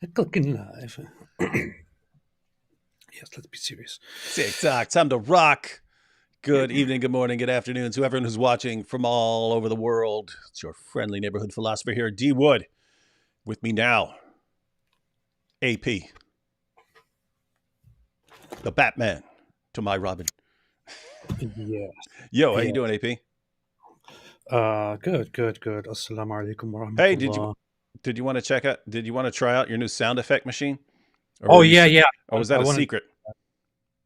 Clicking live. Yes, let's be serious. TikTok, time to rock. Good evening, good morning, good afternoon to everyone who's watching from all over the world. It's your friendly neighborhood philosopher here, D Wood. With me now, AP, the Batman to my Robin. Yes. Yo, how you Yeah. doing, AP? Good. Assalamu alaikum wa Hey, rahmatullah. did you want to check out? Did you want to try out your new sound effect machine, or Oh were you? yeah. Or was I that a wanted secret?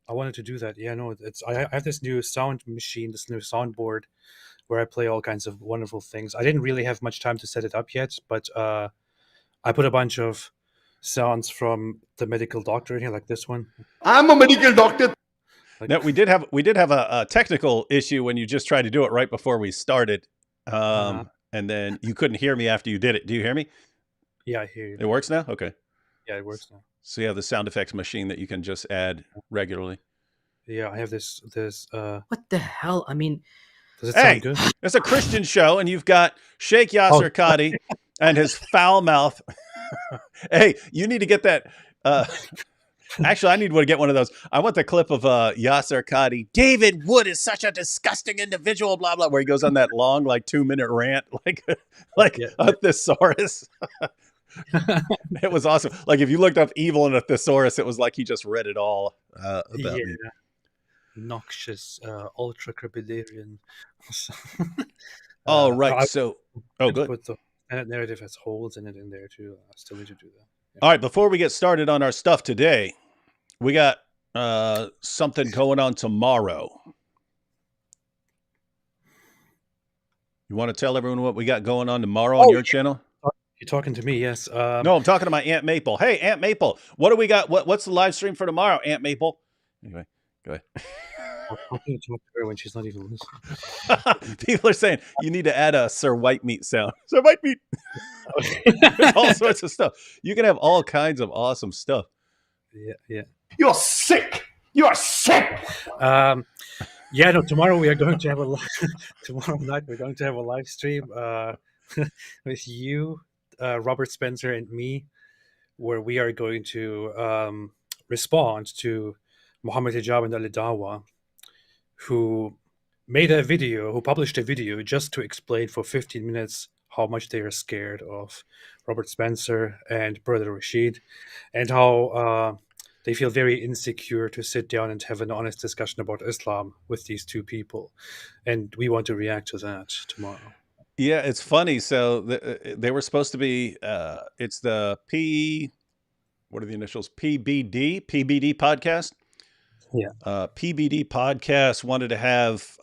I wanted to do that. Yeah, no, I have this new sound machine, this new soundboard where I play all kinds of wonderful things. I didn't really have much time to set it up yet, but I put a bunch of sounds from the medical doctor in here, like this one. I'm a medical doctor. Like, No, we did have a technical issue when you just tried to do it right before we started, and then you couldn't hear me after you did it. Do you hear me? yeah, I hear you. It works now. Okay. Yeah, it works now. So you have the sound effects machine that you can just add regularly. Yeah, I have this. What the hell? I mean, Does it Hey, sound good? it's a Christian show, and you've got Sheikh Oh, Yasser Qadi and his foul mouth. Hey, you need to get that. Actually, I need to get one of those. I want the clip of Yasser Qadi. David Wood is such a disgusting individual, blah, blah, where he goes on that long, like 2-minute rant, like Yeah. a thesaurus. It was awesome. Like if you looked up evil in a thesaurus, it was like he just read it all about yeah. me. Noxious, ultra crepidarian. Oh, right. I So, could good. put the narrative has holes in it in there too. I still need to do that. Yeah. All right. Before we get started on our stuff today, we got something going on tomorrow. You want to tell everyone what we got going on tomorrow on your channel? You're talking to me, yes. No, I'm talking to my Aunt Maple. Hey, Aunt Maple, what do we got? What's the live stream for tomorrow, Aunt Maple? Anyway, go ahead. How can you talk to her when she's not even listening? People are saying you need to add a Sir White Meat sound. Sir White Meat. There's all sorts of stuff. You can have all kinds of awesome stuff. Yeah. You're sick. You are sick. Yeah, no, tomorrow we are going to have tomorrow night we're going to have a live stream with you, Robert Spencer, and me, where we are going to respond to Mohammed Hijab and Ali Dawa, who published a video just to explain for 15 minutes how much they are scared of Robert Spencer and Brother Rashid, and how they feel very insecure to sit down and have an honest discussion about Islam with these two people. And we want to react to that tomorrow. Yeah, it's funny. So they were supposed to be, it's the what are the initials? PBD podcast. Yeah. PBD podcast wanted to have,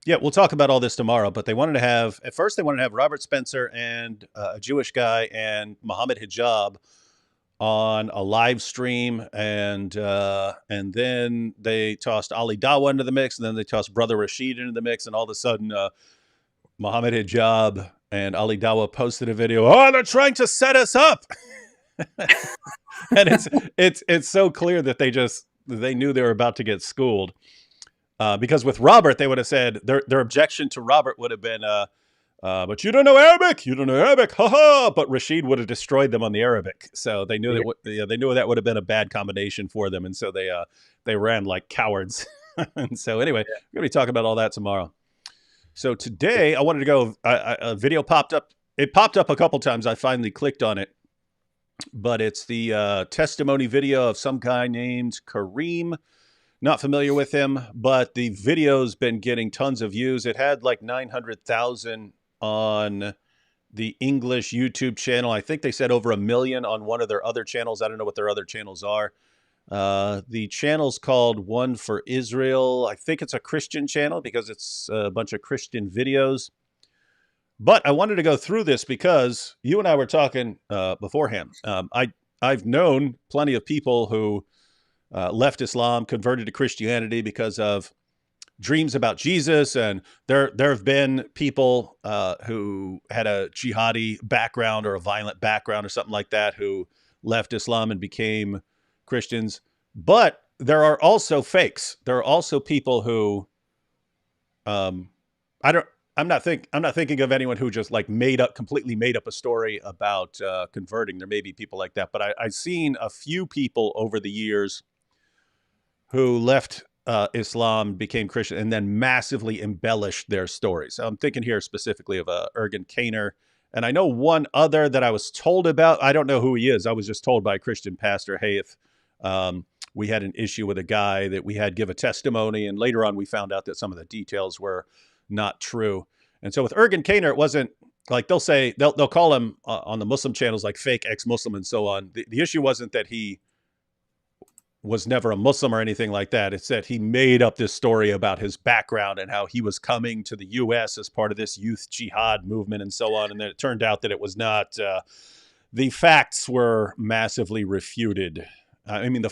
we'll talk about all this tomorrow, but they wanted to have, at first they wanted to have Robert Spencer and a Jewish guy and Mohammed Hijab on a live stream, and then they tossed Ali Dawa into the mix, and then they tossed Brother Rashid into the mix, and all of a sudden Mohammed Hijab and Ali Dawa posted a video. Oh, they're trying to set us up. And it's so clear that they knew they were about to get schooled, because with Robert they would have said their objection to Robert would have been but you don't know Arabic, haha. But Rashid would have destroyed them on the Arabic, so they knew they knew that would have been a bad combination for them, and so they ran like cowards. And so anyway, we're gonna be talking about all that tomorrow. So today I wanted to go. A video popped up. It popped up a couple times. I finally clicked on it, but it's the testimony video of some guy named Kareem. Not familiar with him, but the video's been getting tons of views. It had like 900,000 on the English YouTube channel. I think they said over 1 million on one of their other channels. I don't know what their other channels are. The channel's called One for Israel. I think it's a Christian channel because it's a bunch of Christian videos. But I wanted to go through this because you and I were talking beforehand. I've known plenty of people who left Islam, converted to Christianity because of dreams about Jesus, and there have been people who had a jihadi background or a violent background or something like that who left Islam and became Christians. But there are also fakes. There are also people who I'm not thinking of anyone who just like completely made up a story about converting. There may be people like that, but I've seen a few people over the years who left Islam, became Christian, and then massively embellished their stories. So I'm thinking here specifically of Ergen Kaner. And I know one other that I was told about. I don't know who he is. I was just told by a Christian pastor, hey, if we had an issue with a guy that we had give a testimony, and later on we found out that some of the details were not true. And so with Ergen Kaner, it wasn't like they'll call him on the Muslim channels like fake ex-Muslim and so on. The issue wasn't that he was never a Muslim or anything like that. It's that he made up this story about his background and how he was coming to the U.S. as part of this youth jihad movement and so on. And then it turned out that it was not. The facts were massively refuted. I mean,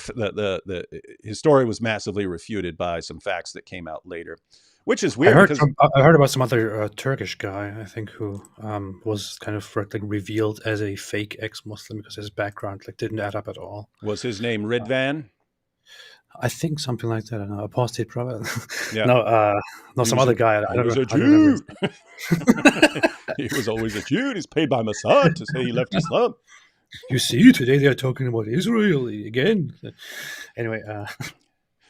his story was massively refuted by some facts that came out later, which is weird. I heard about some other Turkish guy, I think, who was kind of like revealed as a fake ex-Muslim because his background like didn't add up at all. Was his name Ridvan? I think something like that. I don't know. Apostate Prophet. Yeah. No, some other guy. I don't know. He was a Jew. He was always a Jew. He's paid by Mossad to say he left Islam. You see, today they are talking about Israel again. Anyway.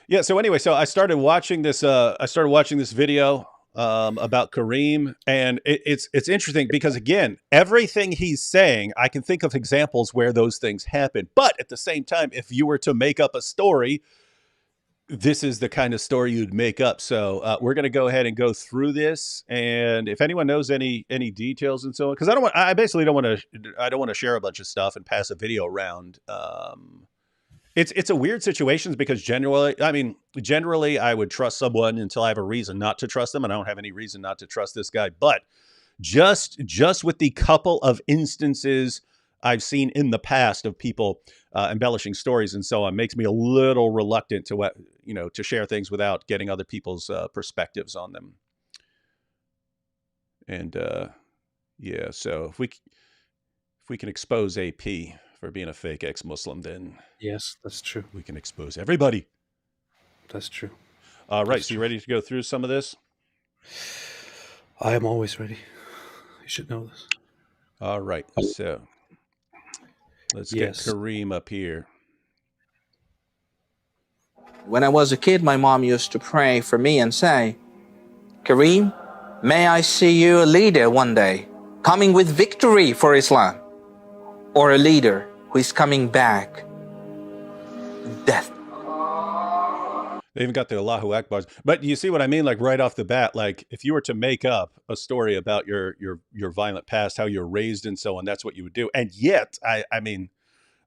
Yeah. So anyway, I started watching this. Video about Kareem, and it's interesting because again, everything he's saying, I can think of examples where those things happen. But at the same time, if you were to make up a story, this is the kind of story you'd make up. So we're going to go ahead and go through this, and if anyone knows any details and so on, because I basically don't want to share a bunch of stuff and pass a video around. It's a weird situation because generally I would trust someone until I have a reason not to trust them, and I don't have any reason not to trust this guy. But just with the couple of instances I've seen in the past of people embellishing stories and so on, makes me a little reluctant to share things without getting other people's perspectives on them. And yeah, so if we can expose AP for being a fake ex-Muslim, then yes, that's true. We can expose everybody. That's true. All right, so you ready to go through some of this? I am always ready. You should know this. All right, so let's get Kareem up here. When I was a kid, my mom used to pray for me and say, Kareem, may I see you a leader one day, coming with victory for Islam, or a leader who is coming back with death. They even got the Allahu Akbars. But you see what I mean? Like right off the bat, like if you were to make up a story about your violent past, how you're raised and so on, that's what you would do. And yet, I mean,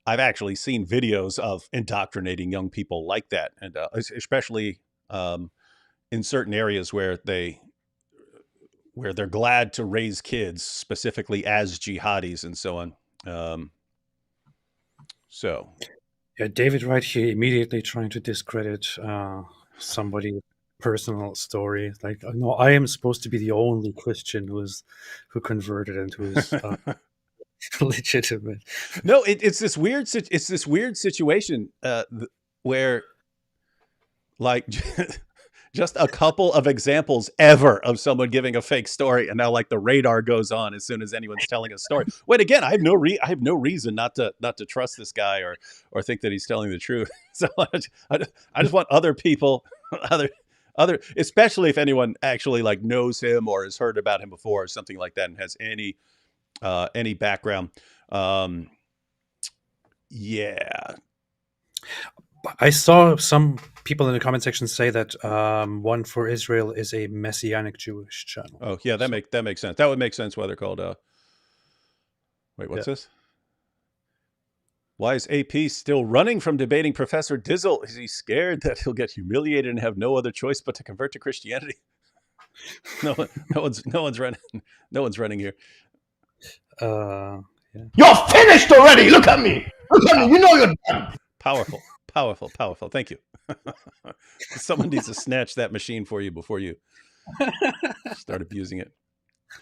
I've actually seen videos of indoctrinating young people like that. And especially in certain areas where they're glad to raise kids specifically as jihadis and so on. So... Yeah, David Wright here immediately trying to discredit somebody's personal story. Like, no, I am supposed to be the only Christian who converted and who is legitimate. No, it's this weird situation where, like, just a couple of examples ever of someone giving a fake story, and now like the radar goes on as soon as anyone's telling a story. Wait, again, I have no reason not to trust this guy or think that he's telling the truth. So I just want other people, other, especially if anyone actually like knows him or has heard about him before or something like that and has any background. Yeah. I saw some people in the comment section say that One for Israel is a Messianic Jewish channel. Oh yeah, that makes sense. That would make sense why they're called. Wait, what's this? Why is AP still running from debating Professor Dizzle? Is he scared that he'll get humiliated and have no other choice but to convert to Christianity? No one's running. No one's running here. Yeah. You're finished already. Look at me. You know you're done. Powerful. Thank you. Someone needs to snatch that machine for you before you start abusing it.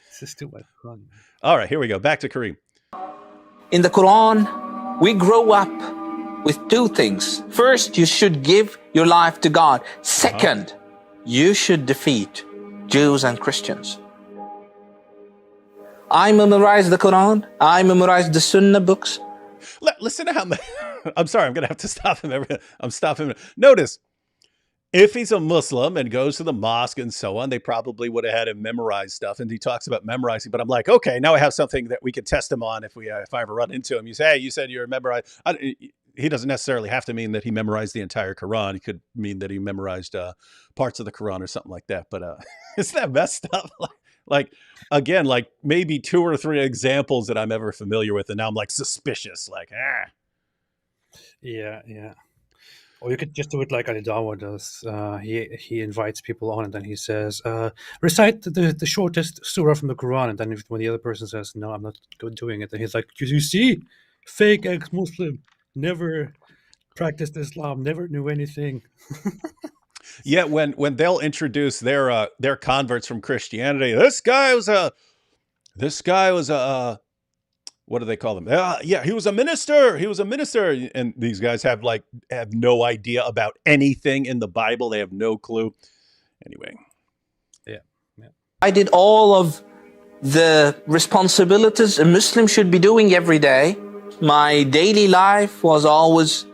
This is too much fun. All right, here we go. Back to Kareem. In the Quran, we grow up with two things. First, you should give your life to God. Second, you should defeat Jews and Christians. I memorized the Quran. I memorized the Sunnah books. Listen to how many. I'm sorry, I'm going to have to stop him. I'm stopping him. Notice, if he's a Muslim and goes to the mosque and so on, they probably would have had him memorize stuff. And he talks about memorizing. But I'm like, okay, now I have something that we could test him on if I ever run into him. You say, hey, you said you memorized. He doesn't necessarily have to mean that he memorized the entire Quran. He could mean that he memorized parts of the Quran or something like that. But isn't that messed up? Like, again, like maybe 2 or 3 examples that I'm ever familiar with. And now I'm like suspicious. Like, Yeah, yeah. Or you could just do it like Alidawa does. He invites people on, and then he says, recite the shortest surah from the Quran. And then when the other person says, no, I'm not doing it, then he's like, you see, fake ex-Muslim, never practiced Islam, never knew anything. Yeah, when they'll introduce their converts from Christianity, this guy was a what do they call them? Yeah, he was a minister. He was a minister, and these guys have no idea about anything in the Bible. They have no clue. Anyway, yeah. I did all of the responsibilities a Muslim should be doing every day. My daily life was always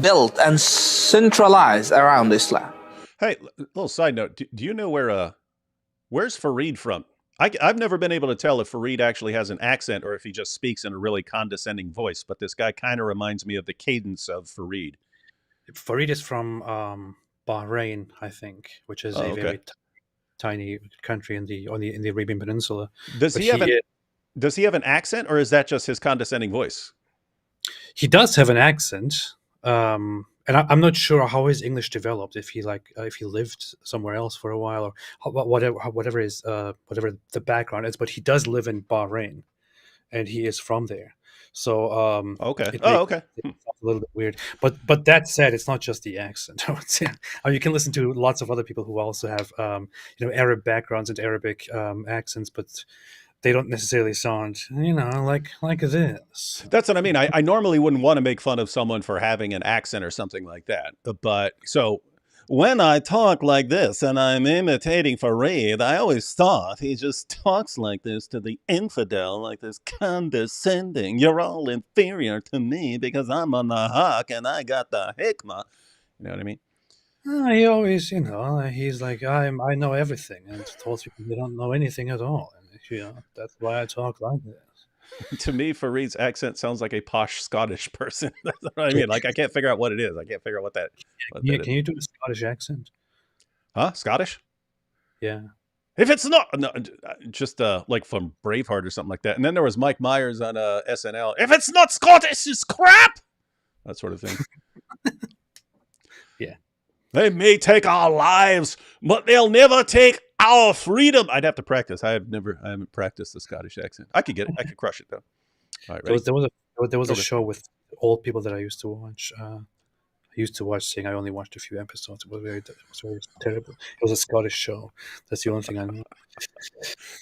built and centralized around Islam. Hey, little side note: do you know where's Fareed from? I've never been able to tell if Fareed actually has an accent or if he just speaks in a really condescending voice. But this guy kind of reminds me of the cadence of Fareed. Fareed is from Bahrain, I think, which is a very tiny country in the Arabian Peninsula. Does he have an accent, or is that just his condescending voice? He does have an accent, and I'm not sure how his English developed. If he lived somewhere else for a while, or whatever the background is. But he does live in Bahrain, and he is from there. So okay. It's Hmm. a little bit weird. But that said, it's not just the accent. I would say you can listen to lots of other people who also have Arab backgrounds and Arabic accents, but they don't necessarily sound like this. That's what I mean. I normally wouldn't want to make fun of someone for having an accent or something like that. But so when I talk like this and I'm imitating Fareed, I always thought he just talks like this to the infidel, like this condescending. You're all inferior to me because I'm on the hawk and I got the hikmah. You know what I mean? He always, he's like, I know everything, and tells people they don't know anything at all. And that's why I talk like this. To me, Fareed's accent sounds like a posh Scottish person. That's what I mean. Like, I can't figure out what it is. I can't figure out what that. Can you do a Scottish accent? Huh? Scottish? Yeah. If it's not, no, just like from Braveheart or something like that. And then there was Mike Myers on SNL. If it's not Scottish, it's crap. That sort of thing. Yeah. They may take our lives, but they'll never take our freedom. I'd have to practice. I haven't practiced the Scottish accent. I could get it. I could crush it though. All right, ready? There was a show with old people that I used to watch. Seeing. I only watched a few episodes. It was very terrible. It was a Scottish show. That's the only thing I know.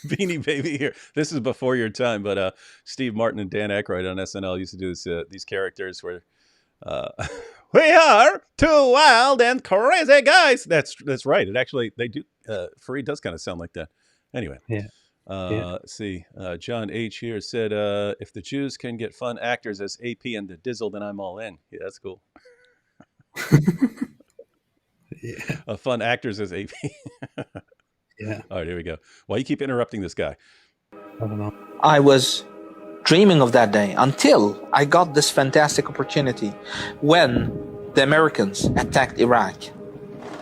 Beanie Baby here. This is before your time, but Steve Martin and Dan Aykroyd on SNL used to do these characters where we are two wild and crazy guys. That's right. It actually they do. Fareed does kind of sound like that. Anyway. Yeah. Let's see. John H here said, if the Jews can get fun actors as AP and the Dizzle, then I'm all in. Yeah, that's cool. Yeah. Fun actors as AP. Yeah. All right, here we go. Why you keep interrupting this guy? I don't know. I was dreaming of that day until I got this fantastic opportunity when the Americans attacked Iraq.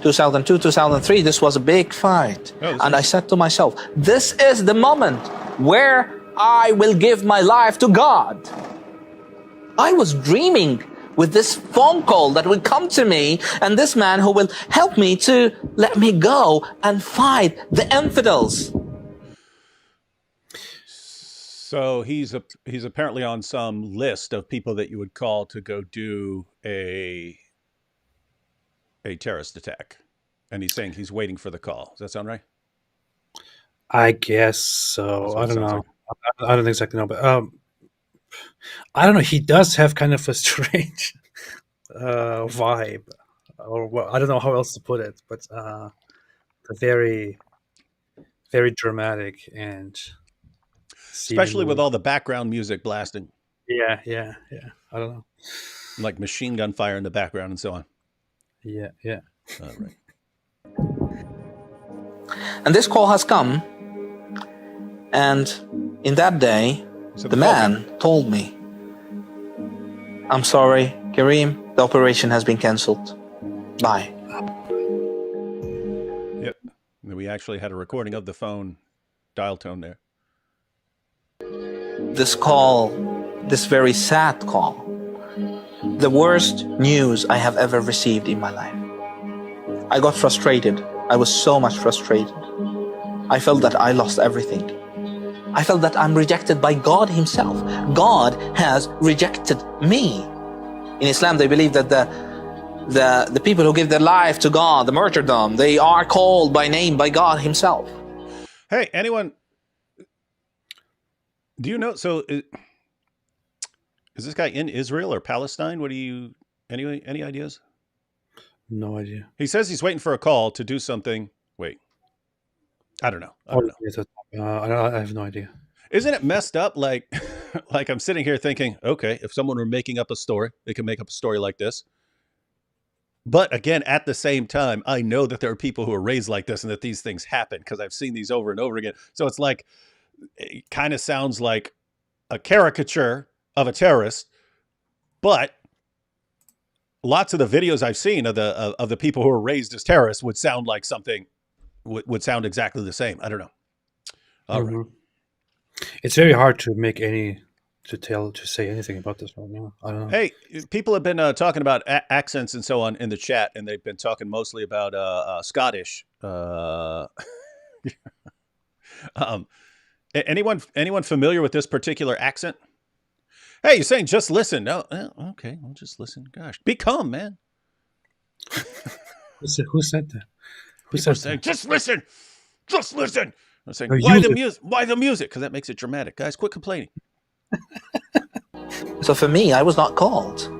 2002, 2003, this was a big fight. And I said to myself, this is the moment where I will give my life to God. I was dreaming with this phone call that would come to me and this man who will help me to let me go and fight the infidels. So he's apparently on some list of people that you would call to go do a terrorist attack. And he's saying he's waiting for the call. Does that sound right? I guess so. I don't know. Like. I don't exactly know, but I don't know. He does have kind of a strange vibe, or I don't know how else to put it, but very, very dramatic and especially with seemingly. all the background music blasting, Yeah. I don't know. like machine gun fire in the background and so on. Yeah. All right. And this call has come, and in that day, So the the phone man told me, I'm sorry, Kareem, the operation has been cancelled. Bye. Yep. We actually had a recording of the phone dial tone there. This call, this very sad call, the worst news I have ever received in my life. I got frustrated. I was so much frustrated. I felt that I lost everything. I felt that I'm rejected by God himself. God has rejected me. In Islam, they believe that the people who give their life to God, the martyrdom, they are called by name by God himself. Hey, anyone, do you know, so is this guy in Israel or Palestine? What do you, any ideas? No idea. He says he's waiting for a call to do something. Wait, I don't know. I have no idea. Isn't it messed up? Like, like I'm sitting here thinking, okay, if someone were making up a story, they can make up a story like this. But again, at the same time, I know that there are people who are raised like this and that these things happen because I've seen these over and over again. So it's like, it kind of sounds like a caricature of a terrorist, but lots of the videos I've seen of the people who are raised as terrorists would sound like something, would sound exactly the same. I don't know. All right. It's very hard to make to say anything about this right now. I don't know. Hey, people have been talking about accents and so on in the chat, and they've been talking mostly about Scottish. Anyone familiar with this particular accent? Hey, you're saying just listen. No, okay, well, just listen. Gosh, be calm, man. Who said that? Who People said are saying, that? just listen. Just listen. I'm saying, Or why use the it. music? Why the music? Because that makes it dramatic. Guys, quit complaining. So for me, I was not called.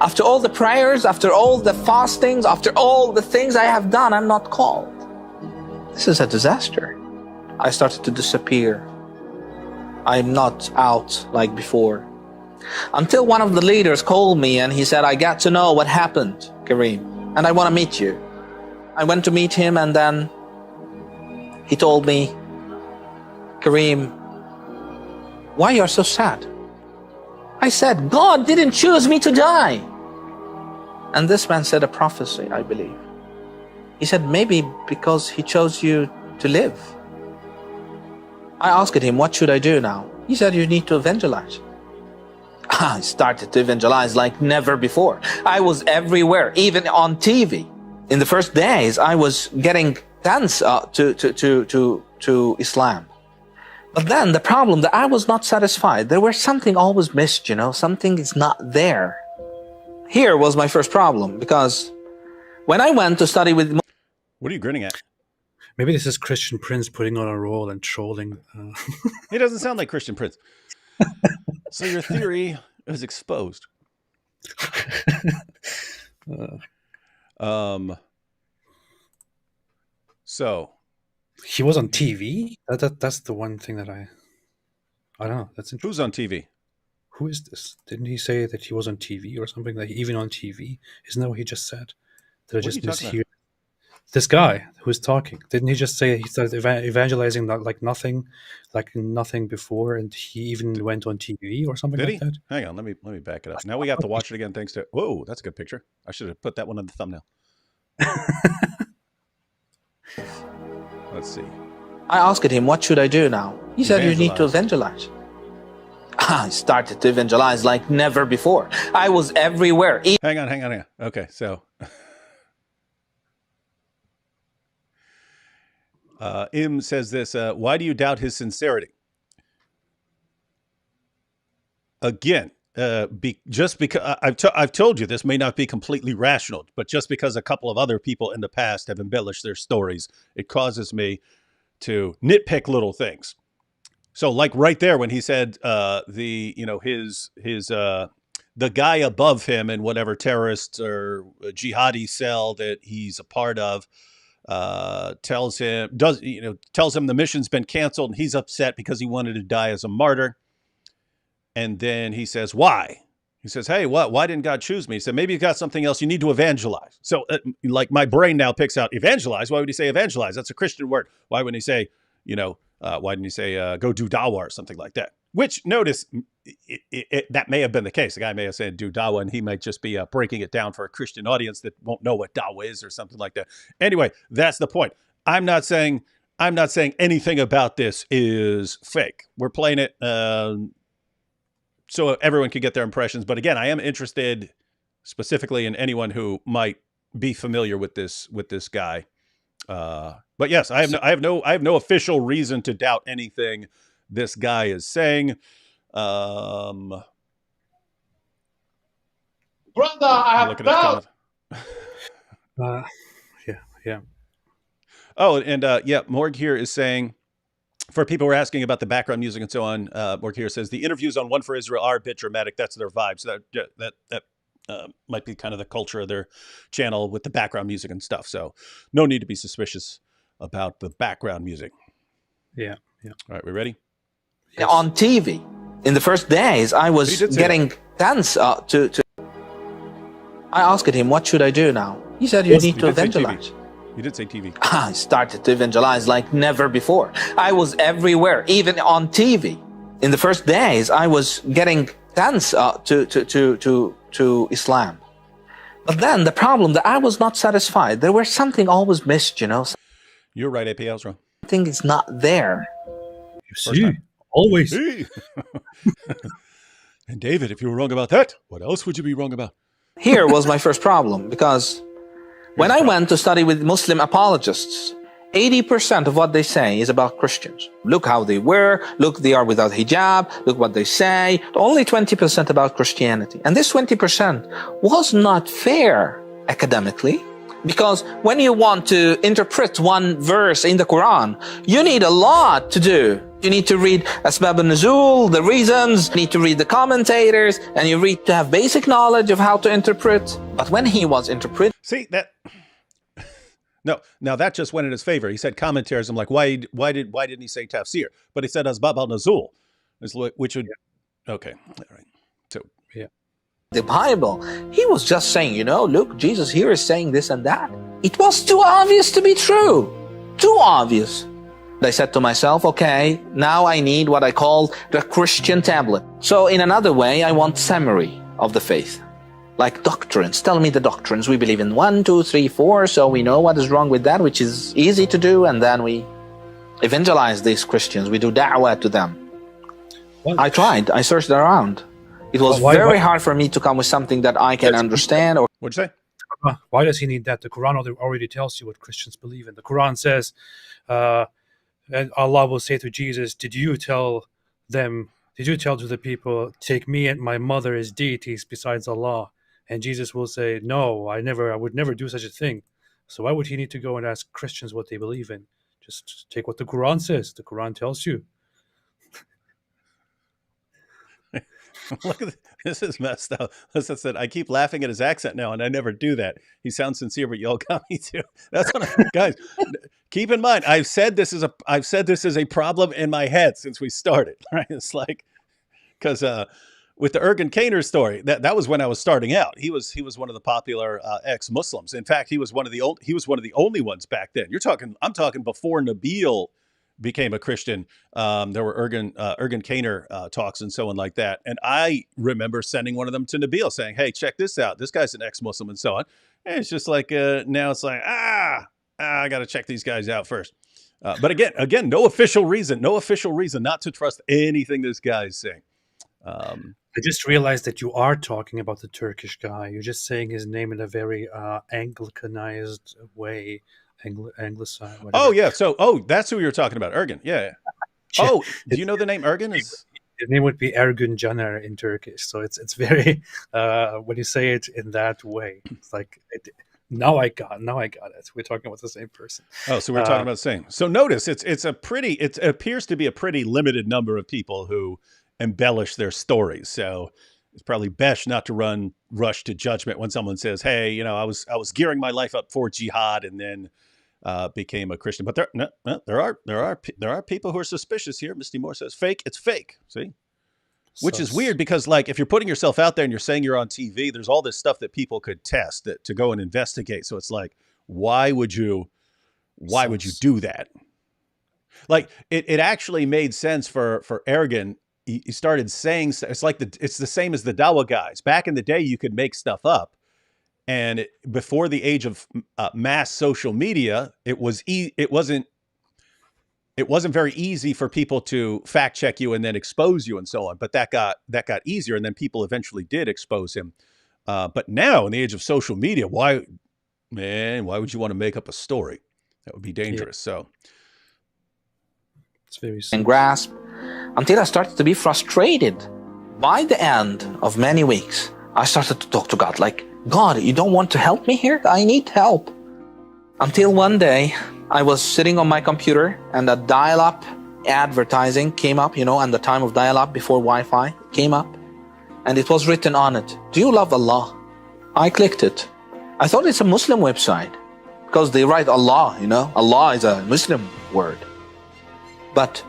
After all the prayers, after all the fastings, after all the things I have done, I'm not called. This is a disaster. I started to disappear. I'm not out like before. Until one of the leaders called me and he said, I got to know what happened, Kareem, and I want to meet you. I went to meet him, and then he told me, Kareem, why you are so sad? I said, God didn't choose me to die. And this man said a prophecy, I believe. He said, maybe because he chose you to live. I asked him, what should I do now? He said, you need to evangelize. I started to evangelize like never before. I was everywhere, even on TV. In the first days, I was getting tens to Islam. But then the problem that I was not satisfied. There was something always missed, something is not there. Here was my first problem, because when I went to study with... What are you grinning at? Maybe this is Christian Prince putting on a role and trolling. He doesn't sound like Christian Prince. So your theory is exposed. So he was on TV. That's the one thing that I don't know. That's interesting. Who's on TV? Who is this? Didn't he say that he was on TV or something? Like even on TV? Isn't that what he just said? Did I just mishear? This guy who's talking, didn't he just say he started evangelizing like nothing before, and he even went on TV or something like that? Hang on, let me back it up. Now we have to watch it again thanks to... Whoa, that's a good picture. I should have put that one on the thumbnail. Let's see. I asked him, what should I do now? He said, you need to evangelize. I started to evangelize like never before. I was everywhere. Hang on. Okay, so... Im says this, why do you doubt his sincerity? Again, just because I've told you this may not be completely rational, but just because a couple of other people in the past have embellished their stories, it causes me to nitpick little things. So like right there when he said the guy above him in whatever terrorist or jihadi cell that he's a part of, tells him the mission's been canceled, and he's upset because he wanted to die as a martyr. And then he says, why? He says, hey, why didn't God choose me? He said, maybe you got something else. You need to evangelize. So like my brain now picks out evangelize. Why would he say evangelize? That's a Christian word. Why wouldn't he say, why didn't he say go do dawah or something like that? Which, notice, that may have been the case. The guy may have said do dawah, and he might just be breaking it down for a Christian audience that won't know what dawah is or something like that. Anyway, that's the point. I'm not saying anything about this is fake. We're playing it so everyone can get their impressions. But again, I am interested specifically in anyone who might be familiar with this guy. But yes, I have no official reason to doubt anything this guy is saying. Brother, I have doubt. Yeah. Oh, and Morg here is saying, for people who are asking about the background music and so on, Morg here says the interviews on One for Israel are a bit dramatic. That's their vibe. So that might be kind of the culture of their channel with the background music and stuff. So no need to be suspicious about the background music. Yeah. All right, we ready? Yes. On TV, in the first days, I was getting tense to. I asked him, what should I do now? He said, you need to evangelize. You did say TV. I started to evangelize like never before. I was everywhere, even on TV. In the first days, I was getting tense to Islam. But then the problem that I was not satisfied. There was something always missed, You're right, AP. I was wrong. Something is not there. You see, always. And David, if you were wrong about that, what else would you be wrong about? Here was my first problem, because when I went to study with Muslim apologists, 80% of what they say is about Christians. Look how they wear, look, they are without hijab, look what they say. Only 20% about Christianity. And this 20% was not fair academically, because when you want to interpret one verse in the Quran, you need a lot to do. You need to read Asbab al-Nuzul, the reasons, you need to read the commentators, and you read to have basic knowledge of how to interpret. But when he was interpreting... See, that... No, now that just went in his favor. He said commentaries. I'm like, why didn't he say tafsir? But he said Asbab al-Nuzul, which would... Okay, all right. So, yeah. The Bible, he was just saying, look, Jesus here is saying this and that. It was too obvious to be true. Too obvious. I said to myself, okay, now I need what I call the Christian tablet. So in another way, I want summary of the faith. Like doctrines. Tell me the doctrines. We believe in 1, 2, 3, 4, so we know what is wrong with that, which is easy to do, and then we evangelize these Christians. We do da'wah to them. I tried. I searched around. It was very hard for me to come with something that I can understand. What'd you say? Why does he need that? The Quran already tells you what Christians believe in. The Quran says, and Allah will say to Jesus, did you tell to the people, take me and my mother as deities besides Allah? And Jesus will say, no, I would never do such a thing. So why would he need to go and ask Christians what they believe in? Just take what the Quran says. The Quran tells you. Look at this is messed up. As I said, I keep laughing at his accent now, and I never do that. He sounds sincere, but y'all got me too. That's what guys. Keep in mind, I've said this is a problem in my head since we started. Right? It's like because with the Ergun Caner story, that was when I was starting out. He was one of the popular ex-Muslims. In fact, he was one of the only ones back then. I'm talking before Nabil became a Christian. There were Ergun Caner talks and so on like that. And I remember sending one of them to Nabil saying, hey, check this out. This guy's an ex-Muslim and so on. And it's just like, now it's like, I got to check these guys out first. But again, no official reason not to trust anything this guy's saying. I just realized that you are talking about the Turkish guy. You're just saying his name in a very Anglicanized way. Anglicized. Whatever. Oh yeah, that's who you're talking about, Ergun. Yeah. Oh, do you know the name Ergun? His name would be Ergun Caner in Turkish. So it's very when you say it in that way, it's like now I got it. We're talking about the same person. Oh, so we're talking about the same. So notice it appears to be a pretty limited number of people who embellish their stories. So it's probably best not to rush to judgment when someone says, hey, I was gearing my life up for jihad, and then became a Christian. But there are people who are suspicious here. Misty Moore says fake. It's fake. See, which is weird because like if you're putting yourself out there and you're saying you're on TV, there's all this stuff that people could test to go and investigate. So it's like, why would you do that? Like it actually made sense for Ergen. He started saying it's like it's the same as the Dawa guys. Back in the day, you could make stuff up, and before the age of mass social media, it wasn't very easy for people to fact check you and then expose you and so on. But that got easier, and then people eventually did expose him. But now, in the age of social media, why would you want to make up a story? That would be dangerous. Yeah. So it's very and grasp until I started to be frustrated. By the end of many weeks, I started to talk to God like, God, you don't want to help me here? I need help. Until one day, I was sitting on my computer and a dial-up advertising came up, and the time of dial-up before Wi-Fi came up. And it was written on it, do you love Allah? I clicked it. I thought it's a Muslim website because they write Allah, Allah is a Muslim word. But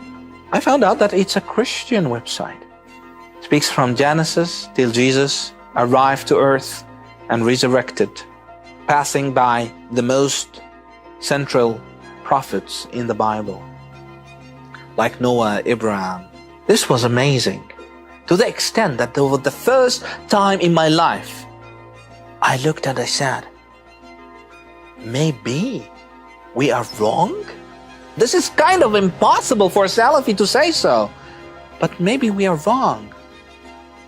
I found out that it's a Christian website. It speaks from Genesis till Jesus arrived to earth and resurrected, passing by the most central prophets in the Bible, like Noah, Abraham. This was amazing, to the extent that for the first time in my life, I looked and I said, maybe we are wrong? This is kind of impossible for a Salafi to say so, but maybe we are wrong.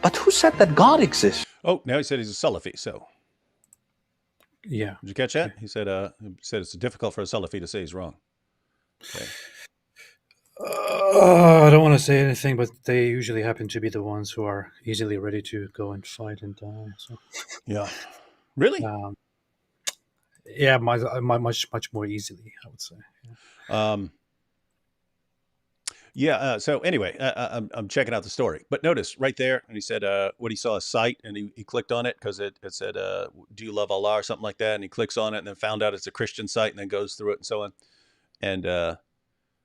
But who said that God exists? Oh, now he said he's a Salafi, so. Yeah. Did you catch that? He said it's difficult for a Salafi to say he's wrong. Okay. I don't want to say anything, but they usually happen to be the ones who are easily ready to go and fight and die. So. Yeah. Really? Yeah, much more easily, I would say. Yeah. So anyway, I'm checking out the story, but notice right there, and he said, what he saw a site, and he clicked on it because it said, do you love Allah or something like that? And he clicks on it and then found out it's a Christian site and then goes through it and so on. And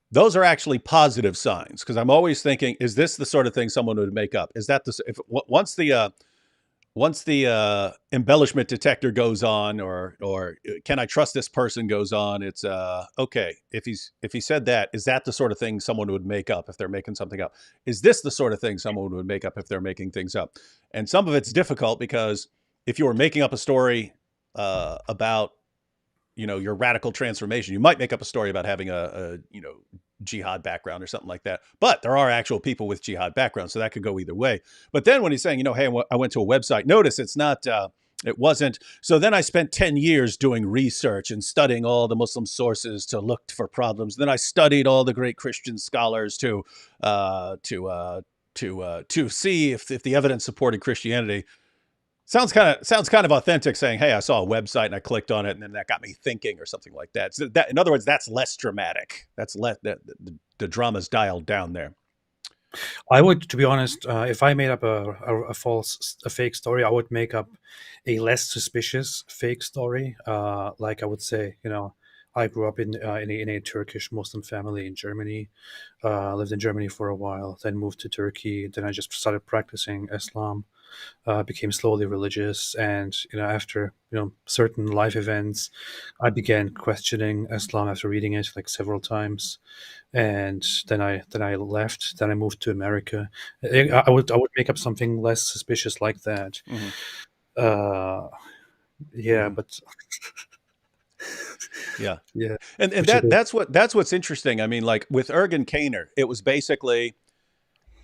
those are actually positive signs, because I'm always thinking, is this the sort of thing someone would make up? Is that once the embellishment detector goes on, or can I trust this person goes on, it's okay. If he said that, is that the sort of thing someone would make up if they're making something up? Is this the sort of thing someone would make up if they're making things up? And some of it's difficult, because if you were making up a story about your radical transformation, you might make up a story about having a jihad background or something like that. But there are actual people with jihad backgrounds, so that could go either way. But then when he's saying, hey, I went to a website, notice it's not, it wasn't. So then I spent 10 years doing research and studying all the Muslim sources to look for problems. Then I studied all the great Christian scholars to see if the evidence supported Christianity. Sounds kind of authentic, saying, hey, I saw a website and I clicked on it and then that got me thinking, or something like that. So in other words, that's less dramatic. The drama's dialed down there. I would, to be honest, if I made up a fake story, I would make up a less suspicious fake story. Like I would say, I grew up in a Turkish Muslim family in Germany, lived in Germany for a while, then moved to Turkey. Then I just started practicing Islam. Became slowly religious, and after certain life events, I began questioning Islam after reading it like several times, and then I left. Then I moved to America. I would make up something less suspicious like that. Mm-hmm. Yeah, but yeah, yeah, and that's what's interesting. I mean, like with Ergen Kaner, it was basically,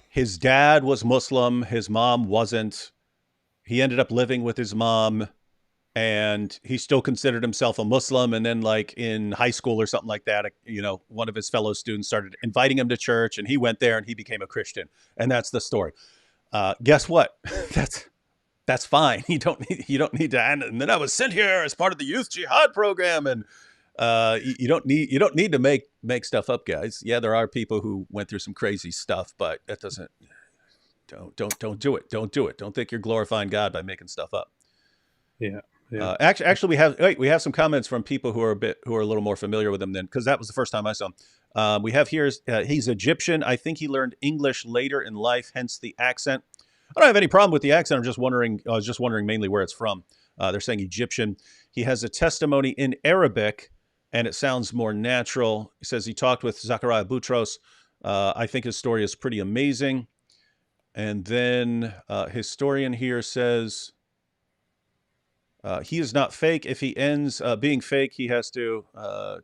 his dad was Muslim, his mom wasn't. He ended up living with his mom, and he still considered himself a Muslim. And then like in high school or something like that, one of his fellow students started inviting him to church, and he went there and he became a Christian. And that's the story. Guess what? That's fine. You don't need to. And then I was sent here as part of the youth jihad program, and you don't need to make stuff up, guys. Yeah, there are people who went through some crazy stuff, but that doesn't. Don't do it. Don't do it. Don't think you're glorifying God by making stuff up. Yeah. Yeah. Actually, we have some comments from people who are a little more familiar with him then, because that was the first time I saw him. We have here he's Egyptian. I think he learned English later in life, hence the accent. I don't have any problem with the accent. I was just wondering mainly where it's from. They're saying Egyptian. He has a testimony in Arabic, and it sounds more natural. He says he talked with Zachariah Boutros. I think his story is pretty amazing. And then historian here says he is not fake. If he ends being fake, he has to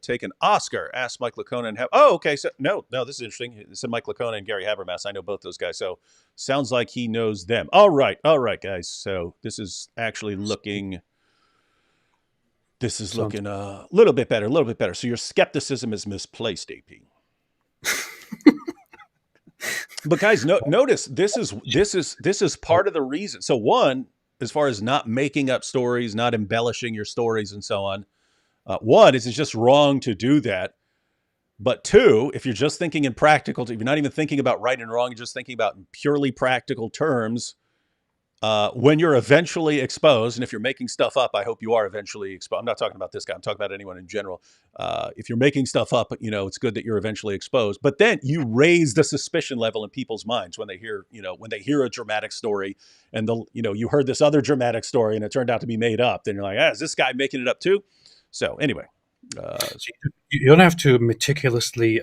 take an Oscar. Ask Mike Lacona and have. Oh, okay. So no, this is interesting. It said Mike Lacona and Gary Habermas. I know both those guys. So sounds like he knows them. All right, guys. So this is actually looking. This is looking a little bit better. So your skepticism is misplaced, AP. But guys, notice this is part of the reason. So one, as far as not making up stories, not embellishing your stories and so on. One is it's just wrong to do that. But two, if you're just thinking in practical, if you're not even thinking about right and wrong, you're just thinking about in purely practical terms, when you're eventually exposed, and if you're making stuff up, I hope you are eventually exposed. I'm not talking about this guy. I'm talking about anyone in general. If you're making stuff up, it's good that you're eventually exposed. But then you raise the suspicion level in people's minds when they hear, when they hear a dramatic story, and you heard this other dramatic story, and it turned out to be made up. Then you're like, is this guy making it up too? So anyway, you don't have to meticulously,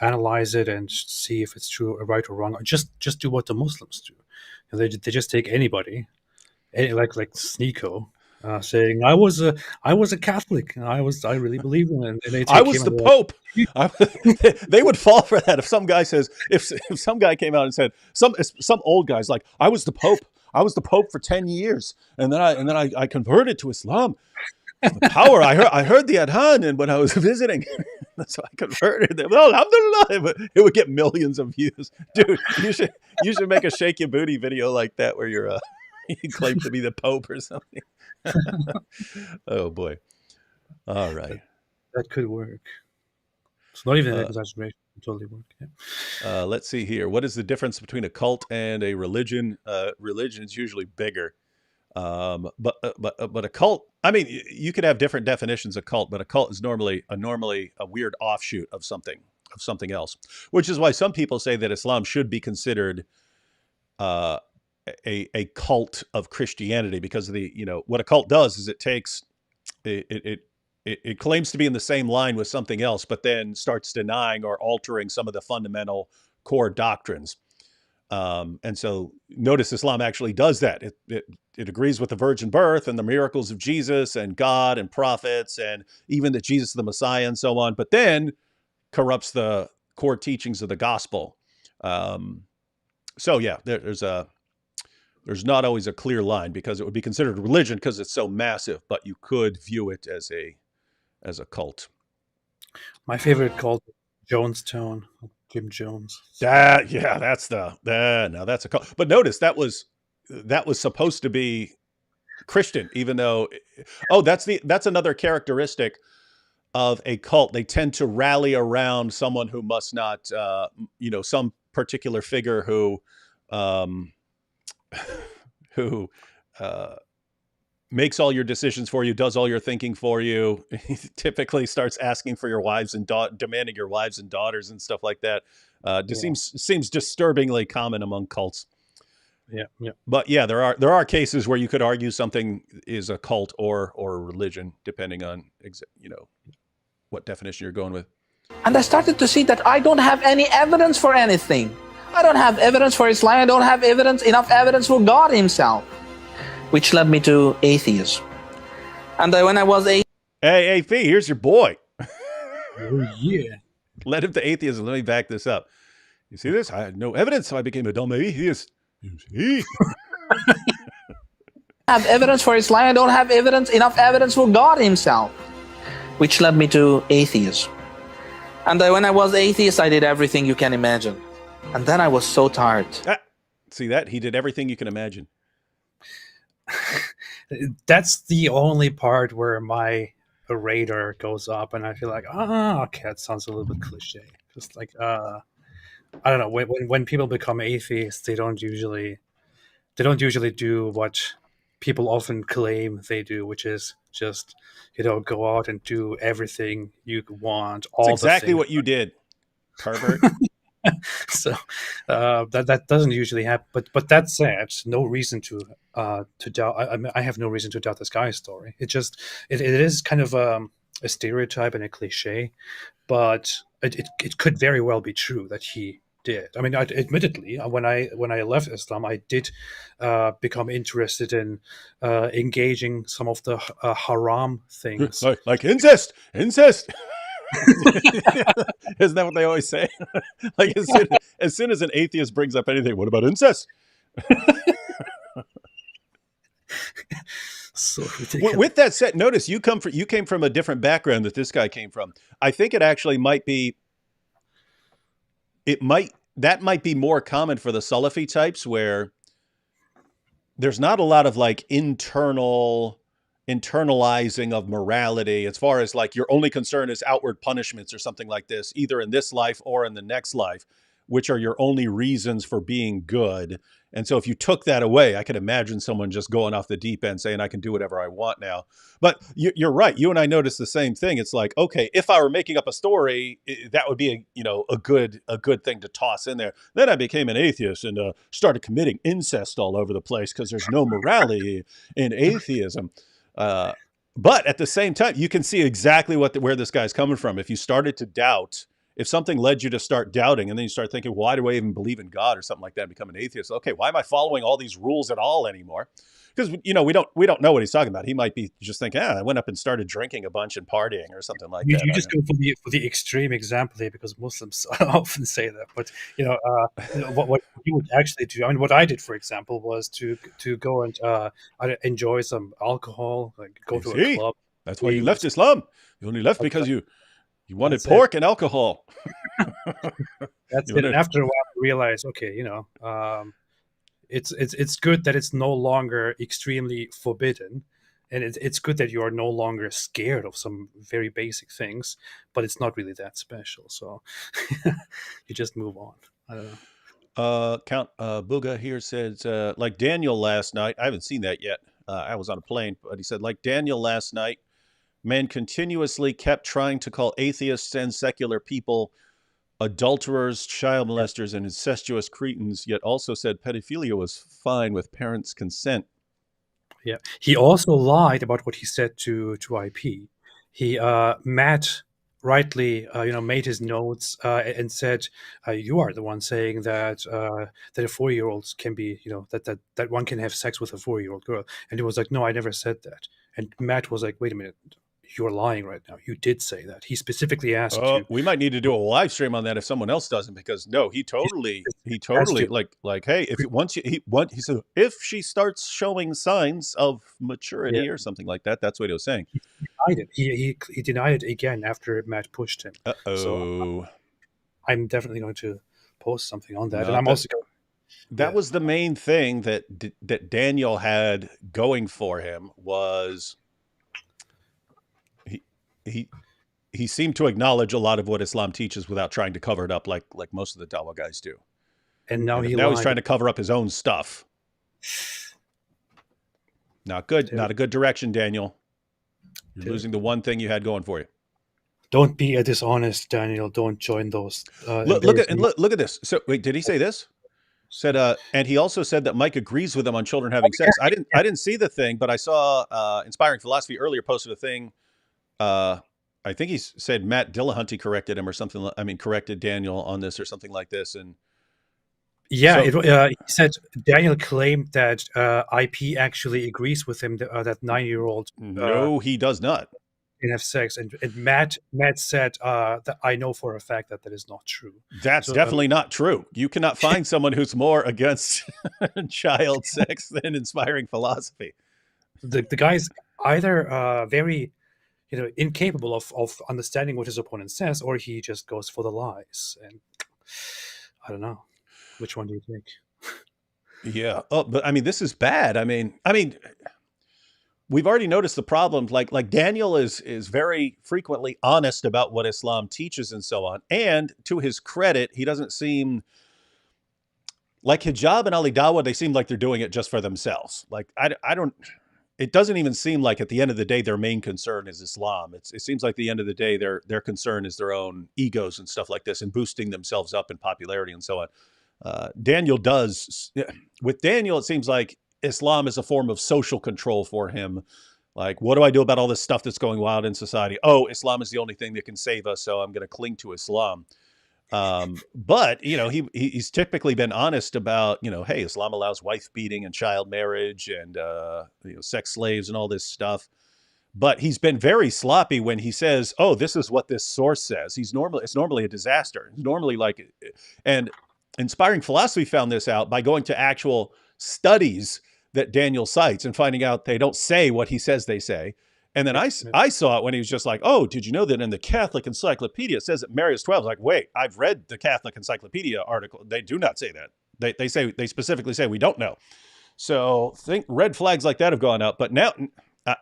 analyze it and see if it's true or right or wrong. Just do what the Muslims do. They just take anybody, like Sneeko, saying I was a Catholic and I really believe in it. And they take I was the Pope. They would fall for that if some guy says if some guy came out and said some old guy's like I was the Pope. I was the Pope for 10 years and then I converted to Islam. The power I heard the adhan and when I was visiting, so I converted them. Well, alhamdulillah, but it would get millions of views, dude. You should make a shake your booty video like that where you claim to be the Pope or something. Oh boy! All right, that could work. It's not even an exaggeration. It would totally work. Yeah. Let's see here. What is the difference between a cult and a religion? Religion is usually bigger. But a cult, I mean, you could have different definitions of cult, but a cult is normally a weird offshoot of something else, which is why some people say that Islam should be considered a cult of Christianity, because of what a cult does is it takes it claims to be in the same line with something else, but then starts denying or altering some of the fundamental core doctrines. And so notice Islam actually does that. It agrees with the virgin birth and the miracles of Jesus and God and prophets and even that Jesus is the Messiah and so on, but then corrupts the core teachings of the gospel. So yeah, there's not always a clear line because it would be considered religion because it's so massive, but you could view it as a cult. My favorite cult, Jonestown. Jim Jones. That's a cult. But notice that was supposed to be Christian, even though that's another characteristic of a cult. They tend to rally around someone who must not some particular figure who makes all your decisions for you, does all your thinking for you. He typically starts asking for your wives and demanding your wives and daughters and stuff like that. Seems disturbingly common among cults. Yeah. But yeah, there are cases where you could argue something is a cult or a religion, depending on what definition you're going with. And I started to see that I don't have any evidence for anything. I don't have evidence for Islam. I don't have enough evidence for God himself, which led me to atheism. And when I was Hey, AP, here's your boy. Oh, yeah. Led him to atheism. Let me back this up. You see this? I had no evidence, so I became a dumb atheist. You see? I have evidence for Islam. I don't have enough evidence for God himself, which led me to atheism. And when I was atheist, I did everything you can imagine. And then I was so tired. See that? He did everything you can imagine. That's the only part where my radar goes up and I feel like, okay, that sounds a little bit cliche. Just like, I don't know, when people become atheists, they don't usually do what people often claim they do, which is just, go out and do everything you want, It's all the exactly things. what you did, pervert. So that doesn't usually happen. But that said, no reason to doubt. I mean, I have no reason to doubt this guy's story. It is kind of a stereotype and a cliche, but it could very well be true that he did. I mean, admittedly, when I left Islam, I did become interested in engaging some of the haram things. like incest. Isn't that what they always say? Like as soon as an atheist brings up anything, what about incest? So ridiculous. With that said, notice you came from a different background that this guy came from. I think it actually might be. That might be more common for the Salafi types, where there's not a lot of like internalizing of morality, as far as like your only concern is outward punishments or something like this, either in this life or in the next life, which are your only reasons for being good. And so if you took that away, I could imagine someone just going off the deep end saying, I can do whatever I want now. But you're right. You and I noticed the same thing. It's like, okay, if I were making up a story, that would be a good thing to toss in there. Then I became an atheist and started committing incest all over the place because there's no morality in atheism. But at the same time, you can see exactly where this guy's coming from. If you started to doubt, if something led you to start doubting, and then you start thinking, why do I even believe in God or something like that, and become an atheist? Okay, why am I following all these rules at all anymore? Because we don't know what he's talking about. He might be just thinking, I went up and started drinking a bunch and partying or something like that. You just go for the extreme example here, because Muslims often say that. But what you would actually do. I mean, what I did, for example, was to go and enjoy some alcohol, like go to a club. That's why you left Islam. You only left because you wanted That's pork and alcohol. That's it. And after a while, you realize, okay, it's good that it's no longer extremely forbidden, and it's good that you are no longer scared of some very basic things, but it's not really that special. So you just move on. I don't know. Count Booga here says, like Daniel last night. I haven't seen that yet. I was on a plane, but he said, like Daniel last night, man continuously kept trying to call atheists and secular people adulterers, child molesters, and incestuous cretins, yet also said pedophilia was fine with parents' consent. Yeah. He also lied about what he said to IP. He Matt rightly made his notes and said, you are the one saying that a 4-year-old can be, that one can have sex with a 4-year-old girl. And he was like, no, I never said that. And Matt was like, wait a minute, you're lying right now. You did say that. He specifically asked you. We might need to do a live stream on that if someone else doesn't, because no, he totally like, hey, he said, if she starts showing signs of maturity or something like that, that's what he was saying. He denied it. He denied it again after Matt pushed him. So I'm definitely going to post something on that. And I'm also going. That was the main thing that Daniel had going for him, was he seemed to acknowledge a lot of what Islam teaches without trying to cover it up like most of the Dawah guys do. And now he's trying to cover up his own stuff. Not good. Dude. Not a good direction, Daniel. You're losing the one thing you had going for you. Don't be a dishonest, Daniel. Don't join those. Look at this. So wait, did he say this? Said and he also said that Mike agrees with him on children having sex. I didn't see the thing, but I saw Inspiring Philosophy earlier posted a thing. I think he said Matt Dillahunty corrected him or something. Corrected Daniel on this or something like this. And yeah, he said Daniel claimed that IP actually agrees with him that 9-year-old. No, he does not. Can have sex, and Matt said that I know for a fact that is not true. That's definitely not true. You cannot find someone who's more against child sex than Inspiring Philosophy. The guy's either very incapable of understanding what his opponent says, or he just goes for the lies. And I don't know, which one do you think? Yeah. Oh, but this is bad. We've already noticed the problem. Like Daniel is very frequently honest about what Islam teaches and so on. And to his credit, he doesn't seem like hijab and Ali Dawah, they seem like they're doing it just for themselves. Like I don't. It doesn't even seem like at the end of the day their main concern is Islam. It seems like at the end of the day their concern is their own egos and stuff like this, and boosting themselves up in popularity and so on. Daniel does with Daniel. It seems like Islam is a form of social control for him. Like, what do I do about all this stuff that's going wild in society? Oh, Islam is the only thing that can save us, so I'm going to cling to Islam. But you know, he's typically been honest about, you know, hey, Islam allows wife beating and child marriage and you know, sex slaves and all this stuff. But he's been very sloppy when he says, "Oh, this is what this source says." It's normally a disaster. It's normally like, and Inspiring Philosophy found this out by going to actual studies that Daniel cites and finding out they don't say what he says they say. And then I saw it when he was just like, "Oh, did you know that in the Catholic Encyclopedia it says that Mary is 12?" I was like, wait, I've read the Catholic Encyclopedia article. They do not say that. They specifically say we don't know. So think red flags like that have gone up. But now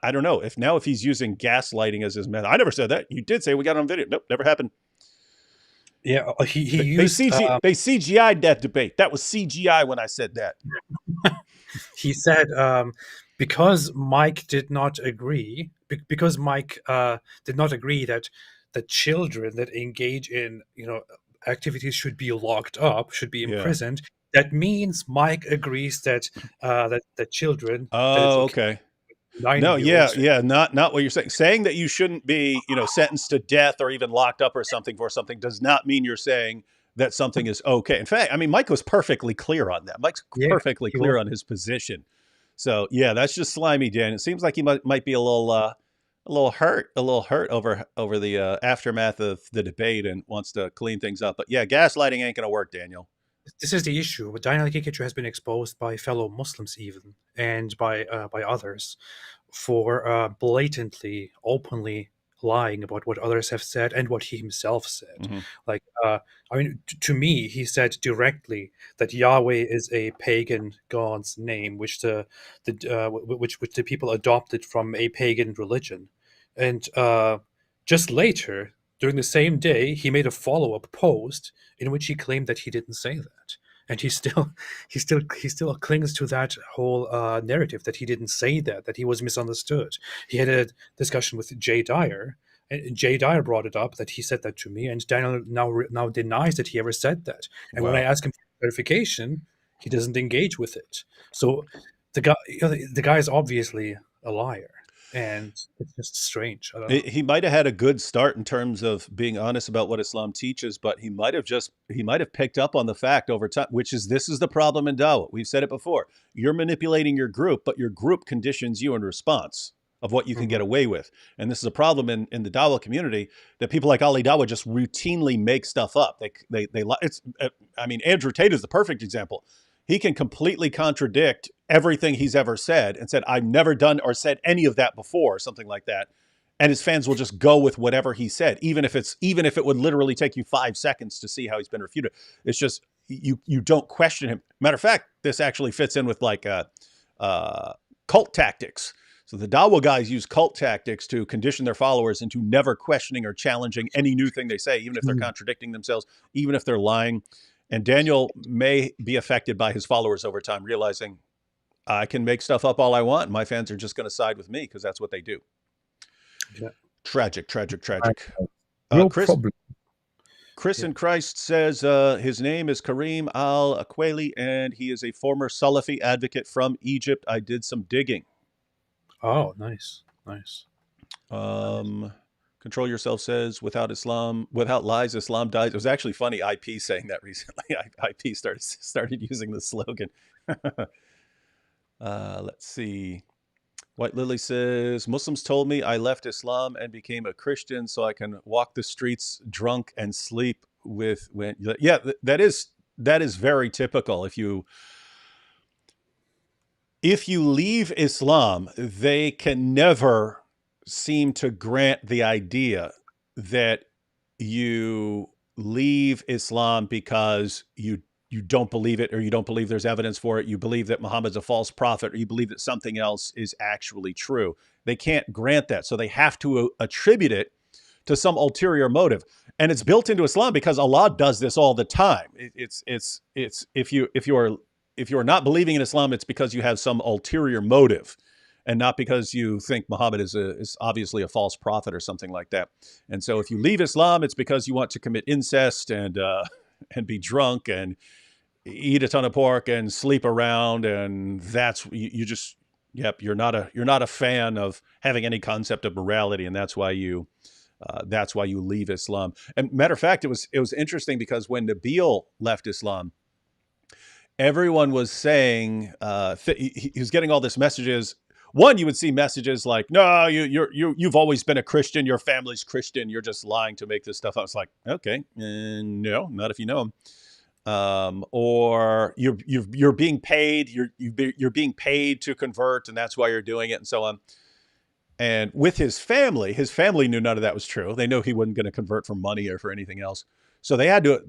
I don't know if he's using gaslighting as his method. I never said that. You did say we got it on video. Nope, never happened. Yeah, he used. They CGI'd that debate. That was CGI when I said that. He said because Mike did not agree, because Mike did not agree that the children that engage in, you know, activities should be locked up, should be imprisoned. That means Mike agrees that that the children. Oh, okay. No, not what you're saying. Saying that you shouldn't be, you know, sentenced to death or even locked up or something for something does not mean you're saying that something is okay. In fact, I mean, Mike was perfectly clear on that. Mike's perfectly clear on his position. So yeah, that's just slimy, Dan. It seems like he might be a little hurt over the aftermath of the debate and wants to clean things up. But yeah, gaslighting ain't gonna work, Daniel. This is the issue. Daniel Kikichu has been exposed by fellow Muslims even, and by others, for blatantly, openly lying about what others have said and what he himself said. Mm-hmm. Like, I mean, to me, he said directly that Yahweh is a pagan god's name, which the people adopted from a pagan religion, and just later, during the same day, he made a follow-up post in which he claimed that he didn't say that, and he still clings to that whole narrative that he didn't say that he was misunderstood. He had a discussion with Jay Dyer, and Jay Dyer brought it up that he said that to me, and Daniel now denies that he ever said that. And when I ask him for clarification, he doesn't engage with it. So the guy is obviously a liar. And it's just strange. I don't know. He might have had a good start in terms of being honest about what Islam teaches, but he might have picked up on the fact over time, this is the problem in Dawah. We've said it before. You're manipulating your group, but your group conditions you in response of what you can get away with. And this is a problem in the Dawah community, that people like Ali Dawah just routinely make stuff up. I mean, Andrew Tate is the perfect example. He can completely contradict everything he's ever said and said, "I've never done or said any of that before," or something like that. And his fans will just go with whatever he said, even if it would literally take you 5 seconds to see how he's been refuted. It's just, you don't question him. Matter of fact, this actually fits in with like cult tactics. So the Dawah guys use cult tactics to condition their followers into never questioning or challenging any new thing they say, even if they're contradicting themselves, even if they're lying. And Daniel may be affected by his followers over time, realizing I can make stuff up all I want, and my fans are just going to side with me because that's what they do. Yeah. Tragic. Chris in Christ says his name is Kareem Al-Akweli, and he is a former Salafi advocate from Egypt. I did some digging. Oh, nice. Control Yourself says, without lies, Islam dies. It was actually funny, IP saying that recently. IP started using the slogan. Let's see. White Lily says, Muslims told me I left Islam and became a Christian so I can walk the streets drunk and sleep with when. Yeah, that is very typical. If you leave Islam, they can never seem to grant the idea that you leave Islam because you don't believe it, or you don't believe there's evidence for it. You believe that Muhammad's a false prophet, or you believe that something else is actually true. They can't grant that. So they have to attribute it to some ulterior motive. And it's built into Islam because Allah does this all the time. It's if you're not believing in Islam, it's because you have some ulterior motive, and not because you think Muhammad is obviously a false prophet or something like that. And so if you leave Islam, it's because you want to commit incest and be drunk and eat a ton of pork and sleep around, and that's you just you're not a fan of having any concept of morality, and that's why you leave Islam. And matter of fact, it was interesting because when Nabil left Islam, everyone was saying he was getting all these messages. One, you would see messages like, "No, you've always been a Christian. Your family's Christian. You're just lying to make this stuff up." It's like, okay, no, not if you know him. Or you're being paid. You're being paid to convert, and that's why you're doing it, and so on. And with his family knew none of that was true. They knew he wasn't going to convert for money or for anything else. So they had to,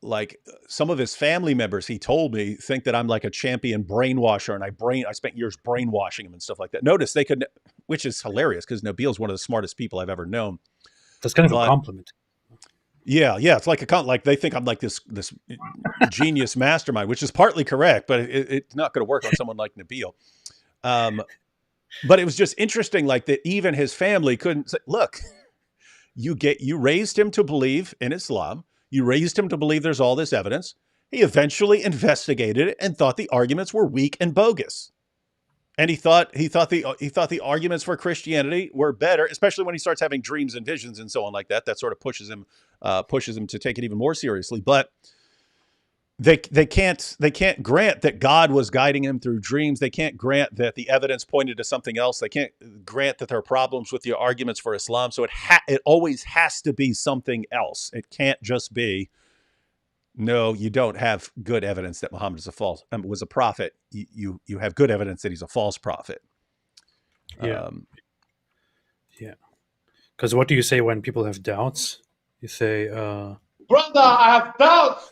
like, some of his family members, he told me, think that I'm like a champion brainwasher, and I spent years brainwashing him and stuff like that. Notice they could, which is hilarious because Nabil's one of the smartest people I've ever known. That's kind of a compliment. Yeah, it's like like they think I'm like this genius mastermind, which is partly correct, but it's not going to work on someone like Nabil. But it was just interesting, like that even his family couldn't say, look, you raised him to believe in Islam. You raised him to believe there's all this evidence. He eventually investigated it and thought the arguments were weak and bogus. And he thought the arguments for Christianity were better, especially when he starts having dreams and visions and so on like that. That sort of pushes him to take it even more seriously. But they can't grant that God was guiding him through dreams. They can't grant that the evidence pointed to something else. They can't grant that there are problems with the arguments for Islam. So it always has to be something else. It can't just be, no, you don't have good evidence that Muhammad was a prophet. You have good evidence that he's a false prophet. Yeah. Because what do you say when people have doubts? You say, Brother, I have doubts.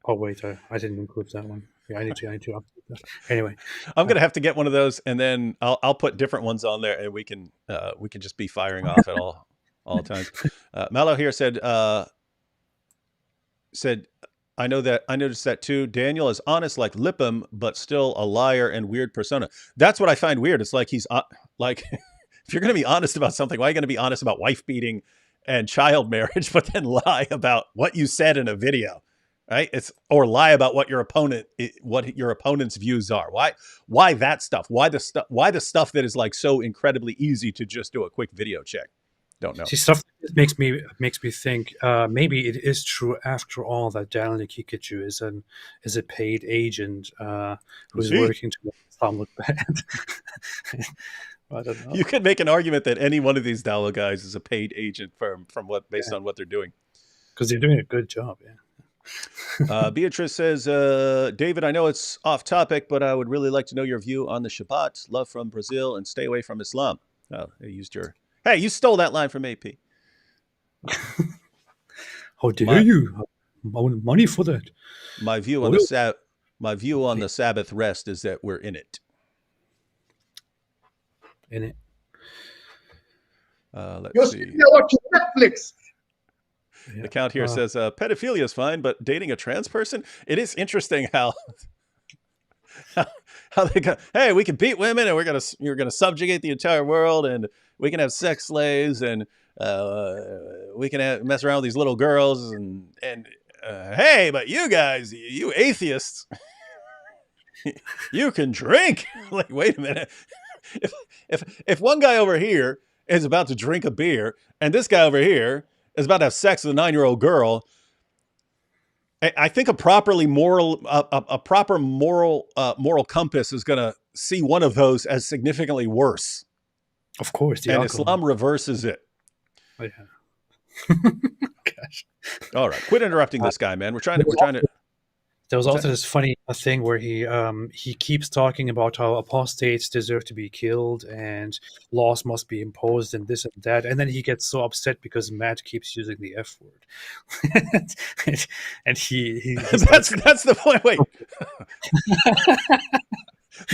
oh wait, I didn't include that one. Yeah, I need to update that. Anyway, I'm gonna have to get one of those, and then I'll put different ones on there, and we can just be firing off at all times. Mallow here said, I noticed that too. Daniel is honest like Lippum, but still a liar and weird persona. That's what I find weird. It's like he's like, if you're going to be honest about something, why are you going to be honest about wife beating and child marriage, but then lie about what you said in a video, right? Or lie about what your opponent's views are. Why that stuff? Why the stuff that is like so incredibly easy to just do a quick video check? Don't know. See, stuff that makes me think maybe it is true after all that Daniel Kikuchu is a paid agent who's working to make Islam look bad. I don't know. You could make an argument that any one of these Dawah guys is a paid agent based on what they're doing. Because they're doing a good job, yeah. Beatrice says, David, I know it's off topic, but I would really like to know your view on the Shabbat. Love from Brazil and stay away from Islam. Oh, they used your... Hey, you stole that line from AP. How dare you? Money for that. My view on the Sabbath rest is that we're in it. In it. Let's see. You're watching Netflix. The count here says pedophilia is fine, but dating a trans person, it is interesting how they go, hey, we can beat women and you're gonna subjugate the entire world, and we can have sex slaves, and we can mess around with these little girls, and hey, but you guys, you atheists, you can drink. Like, wait a minute. If one guy over here is about to drink a beer and this guy over here is about to have sex with a 9-year-old girl, I think a proper moral compass is going to see one of those as significantly worse. Of course, and Islam reverses it. Oh, yeah. Gosh. All right, quit interrupting this guy, man. We're trying to. There was also this funny thing where he keeps talking about how apostates deserve to be killed and laws must be imposed and this and that, and then he gets so upset because Matt keeps using the F word, and that's the point. Wait,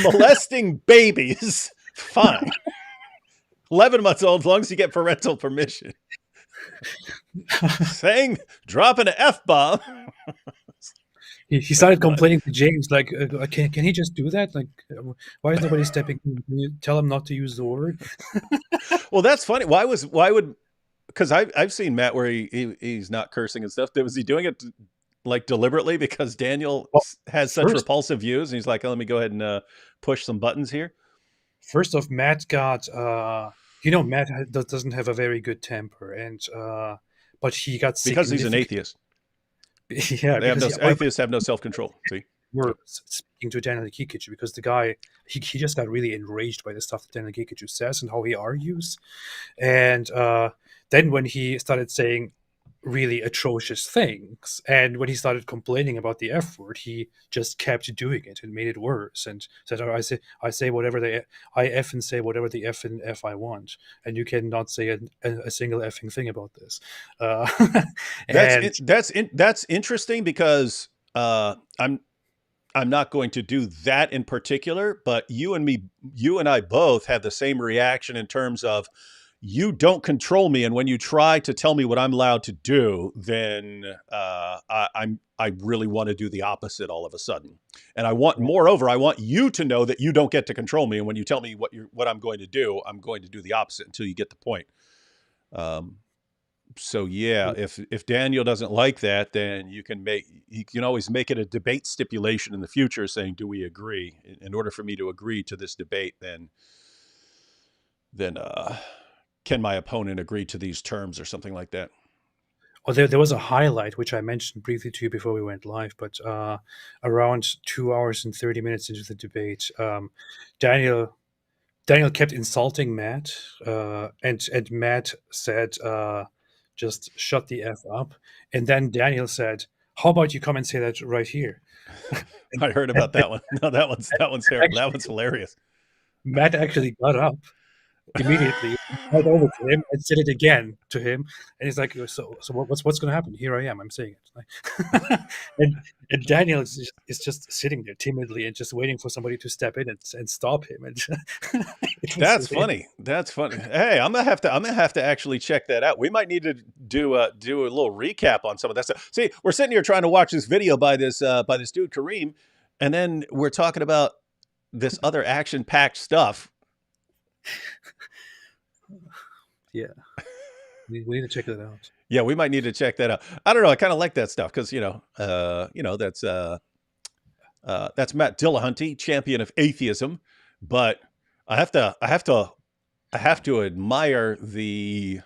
molesting babies, fine. 11 months old, as long as you get parental permission. Dropping an F-bomb. He started complaining to James, like, can he just do that? Like, why is nobody stepping in? Can you tell him not to use the word? Well, that's funny. Because I've seen Matt where he's not cursing and stuff. Was he doing it like deliberately because Daniel has such repulsive views, and he's like, oh, let me go ahead and push some buttons here? First off, Matt got, Matt doesn't have a very good temper, and but he got sick because he's an atheist. Yeah, atheists have no self-control. See, we're speaking to Daniel Kikic because the guy he just got really enraged by the stuff that Daniel Kikic says and how he argues, and then when he started saying really atrocious things, and when he started complaining about the F word, he just kept doing it and made it worse and said, oh, I say whatever I F and say whatever the F and F I want, and you cannot say a single effing thing about this. That's interesting because I'm not going to do that in particular, but you and I both had the same reaction in terms of, you don't control me, and when you try to tell me what I'm allowed to do, then I really want to do the opposite all of a sudden. And moreover, I want you to know that you don't get to control me, and when you tell me what I'm going to do the opposite until you get the point. So yeah, if Daniel doesn't like that, then you can always make it a debate stipulation in the future, saying, do we agree? In order for me to agree to this debate, then can my opponent agree to these terms or something like that? Well, there was a highlight, which I mentioned briefly to you before we went live, but around 2 hours and 30 minutes into the debate, Daniel kept insulting Matt, and Matt said, just shut the F up. And then Daniel said, how about you come and say that right here? I heard about that one. No, that one's terrible. That one's hilarious. Matt actually got up immediately, went over to him and said it again to him, and he's like, "So what's going to happen? Here I am. I'm saying it." and Daniel is just sitting there timidly and just waiting for somebody to step in and stop him. And that's funny. That's funny. Hey, I'm gonna have to actually check that out. We might need to do a little recap on some of that stuff. See, we're sitting here trying to watch this video by this dude Kareem, and then we're talking about this other action-packed stuff. Yeah, we need to check that out. Yeah, we might need to check that out. I don't know. I kind of like that stuff because that's Matt Dillahunty, champion of atheism. But I have to admire the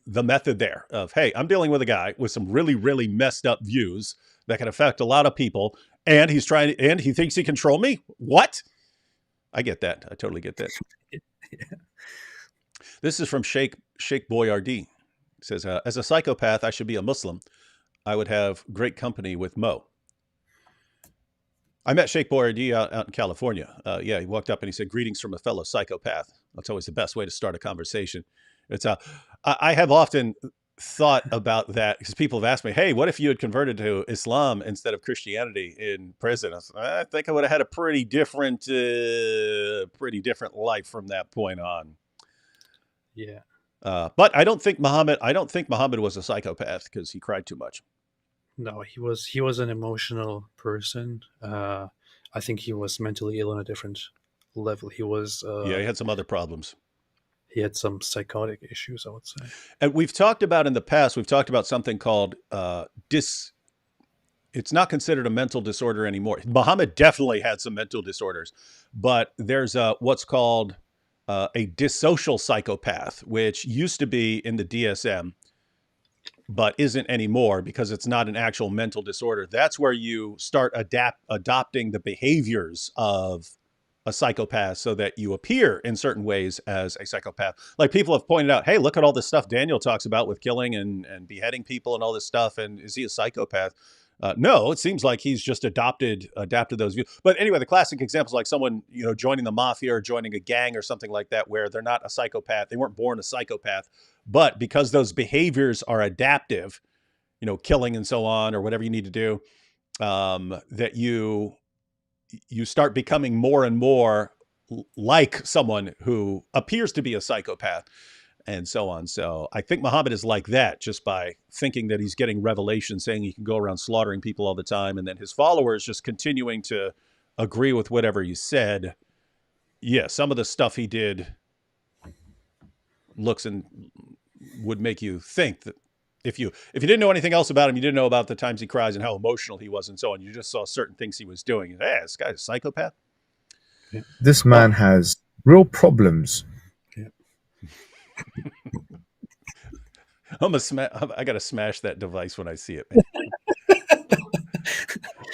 method there of, hey, I'm dealing with a guy with some really, really messed up views that can affect a lot of people, and he thinks he control me. What? I get that. I totally get that. Yeah. This is from Sheikh Boyardee. It says, as a psychopath, I should be a Muslim. I would have great company with Mo. I met Sheikh Boyardee out in California. Yeah, he walked up and he said, greetings from a fellow psychopath. That's always the best way to start a conversation. It's I have often thought about that because people have asked me, hey, what if you had converted to Islam instead of Christianity in prison? I think I would have had a pretty different life from that point on. Yeah. But I don't think Muhammad was a psychopath because he cried too much. No, he was an emotional person. I think he was mentally ill on a different level. He was he had some other problems. He had some psychotic issues, I would say. And we've talked about in the past, something called it's not considered a mental disorder anymore. Muhammad definitely had some mental disorders, but there's what's called a dissocial psychopath, which used to be in the DSM, but isn't anymore because it's not an actual mental disorder. That's where you start adopting the behaviors of a psychopath so that you appear in certain ways as a psychopath. Like people have pointed out, hey, look at all this stuff Daniel talks about with killing and beheading people and all this stuff. And is he a psychopath? No, it seems like he's just adapted those views. But anyway, the classic examples like someone, joining the mafia or joining a gang or something like that, where they're not a psychopath. They weren't born a psychopath, but because those behaviors are adaptive, killing and so on, or whatever you need to do, that you start becoming more and more like someone who appears to be a psychopath and so on. So I think Muhammad is like that, just by thinking that he's getting revelation saying he can go around slaughtering people all the time, and then his followers just continuing to agree with whatever he said. Yeah, some of the stuff he did looks and would make you think that if you didn't know anything else about him, you didn't know about the times he cries and how emotional he was and so on, you just saw certain things he was doing. Hey, this guy's a psychopath. This man has real problems. Yeah. I gotta smash that device when I see it, man.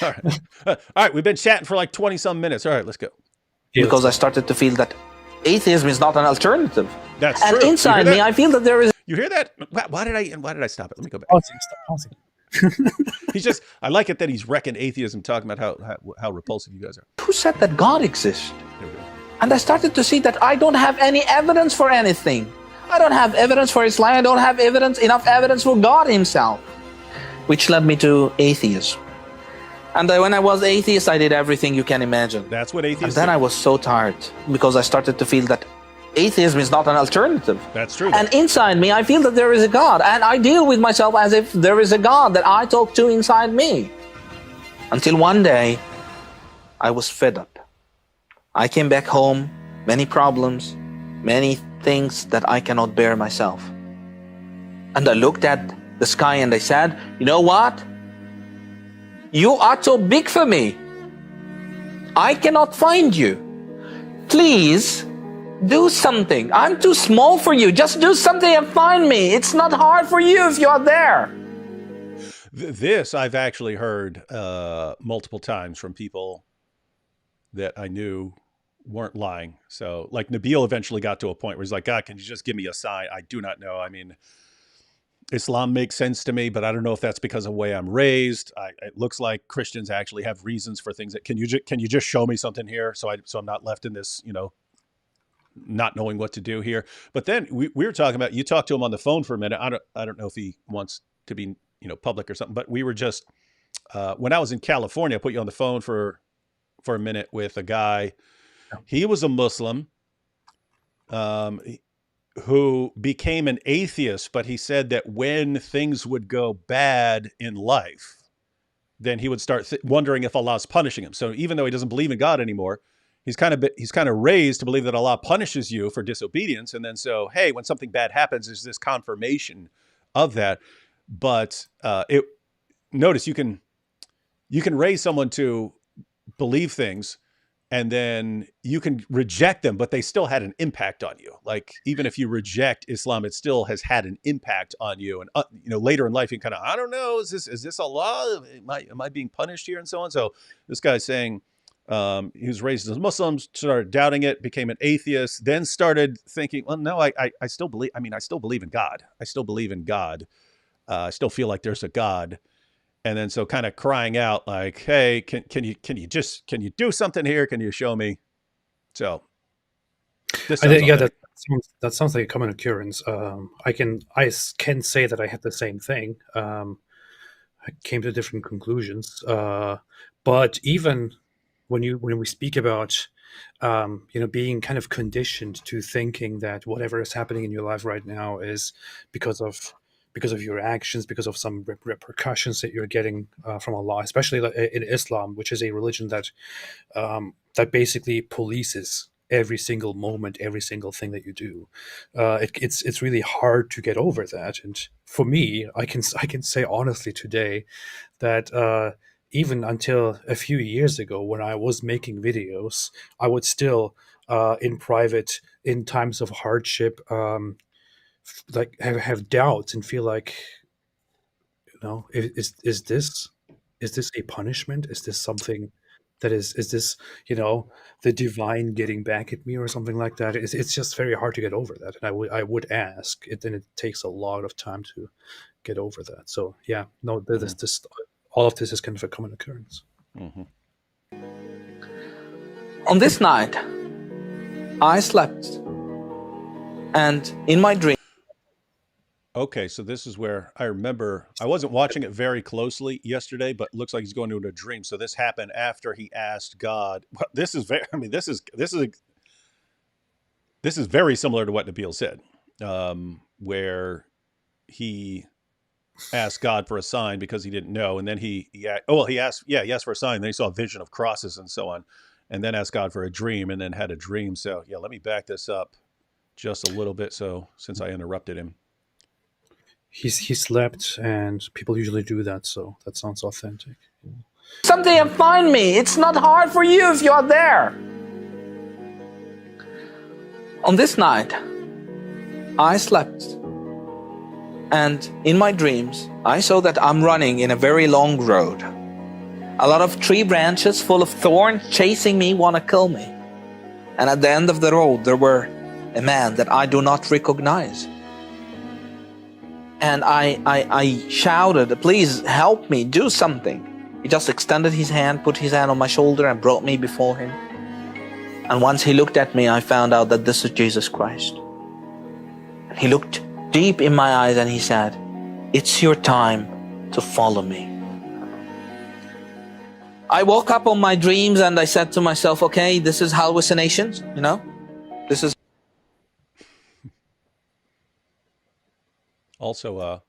All right. All right, we've been chatting for like 20 some minutes. All right, let's go. Because I started to feel that atheism is not an alternative. That's and true. inside me, I feel that there is. You hear that? Why did I stop it? Let me go back. Stop pausing. He's just, I like it that he's wrecking atheism, talking about how repulsive you guys are. Who said that God exists? There we go. And I started to see that I don't have any evidence for anything. I don't have evidence for Islam. I don't have enough evidence for God himself. Which led me to atheism. And when I was atheist, I did everything you can imagine. That's what atheists And then do. I was so tired because I started to feel that atheism is not an alternative. That's true. And inside me, I feel that there is a God. And I deal with myself as if there is a God that I talk to inside me. Until one day, I was fed up. I came back home, many problems, many things that I cannot bear myself. And I looked at the sky and I said, you know what? You are too big for me. I cannot find you. Please do something. I'm too small for you. Just do something and find me. It's not hard for you if you are there. This I've actually heard multiple times from people that I knew weren't lying. So like Nabil eventually got to a point where he's like, God, can you just give me a sign? I do not know. I mean, Islam makes sense to me, but I don't know if that's because of the way I'm raised. It looks like Christians actually have reasons for things. That can you just show me something here so I'm not left in this, not knowing what to do here. But then we were talking about, you talked to him on the phone for a minute. I don't know if he wants to be public or something, but we were just when I was in California, I put you on the phone for a minute with a guy. He was a Muslim who became an atheist, but he said that when things would go bad in life, then he would start wondering if Allah's punishing him. So even though he doesn't believe in God anymore, he's kind of raised to believe that Allah punishes you for disobedience. And then so, hey, when something bad happens, there's this confirmation of that. But notice you can raise someone to believe things, and then you can reject them, but they still had an impact on you. Like even if you reject Islam, it still has had an impact on you. And later in life, you kind of, I don't know, is this Allah? Am I being punished here, and so on? So this guy's saying he was raised as a Muslim, started doubting it, became an atheist, then started thinking, well, no, I still believe. I mean, I still believe in God. I still believe in God. I still feel like there's a God. And then so kind of crying out like, hey, can you do something here? Can you show me? So this that sounds like a common occurrence. I can say that I had the same thing. I came to different conclusions. But even when we speak about being kind of conditioned to thinking that whatever is happening in your life right now is because of your actions, because of some repercussions that you're getting from Allah, especially in Islam, which is a religion that basically polices every single moment, every single thing that you do. It's really hard to get over that. And for me, I can say honestly today that even until a few years ago, when I was making videos, I would still in private, in times of hardship, like have doubts and feel like, is this a punishment? Is this something that is this the divine getting back at me or something like that? It's just very hard to get over that. And I would ask it, then it takes a lot of time to get over that. So yeah, no, this all of this is kind of a common occurrence. Mm-hmm. On this night, I slept, and in my dream. Okay, so this is where I remember I wasn't watching it very closely yesterday, but it looks like he's going into a dream. So this happened after he asked God. This is this is very similar to what Nabil said, where he asked God for a sign because he didn't know, and then he asked for a sign. Then he saw a vision of crosses and so on, and then asked God for a dream, and then had a dream. So yeah, let me back this up just a little bit. So since I interrupted him, he slept, and people usually do that. So that sounds authentic. Someday and find me. It's not hard for you if you are there. On this night, I slept. And in my dreams, I saw that I'm running in a very long road. A lot of tree branches full of thorns chasing me, want to kill me. And at the end of the road, there were a man that I do not recognize. And I shouted, please help me, do something. He just extended his hand, put his hand on my shoulder and brought me before him. And once he looked at me, I found out that this is Jesus Christ. And he looked deep in my eyes and he said, it's your time to follow me. I woke up on my dreams and I said to myself, okay, this is hallucinations, you know? This is also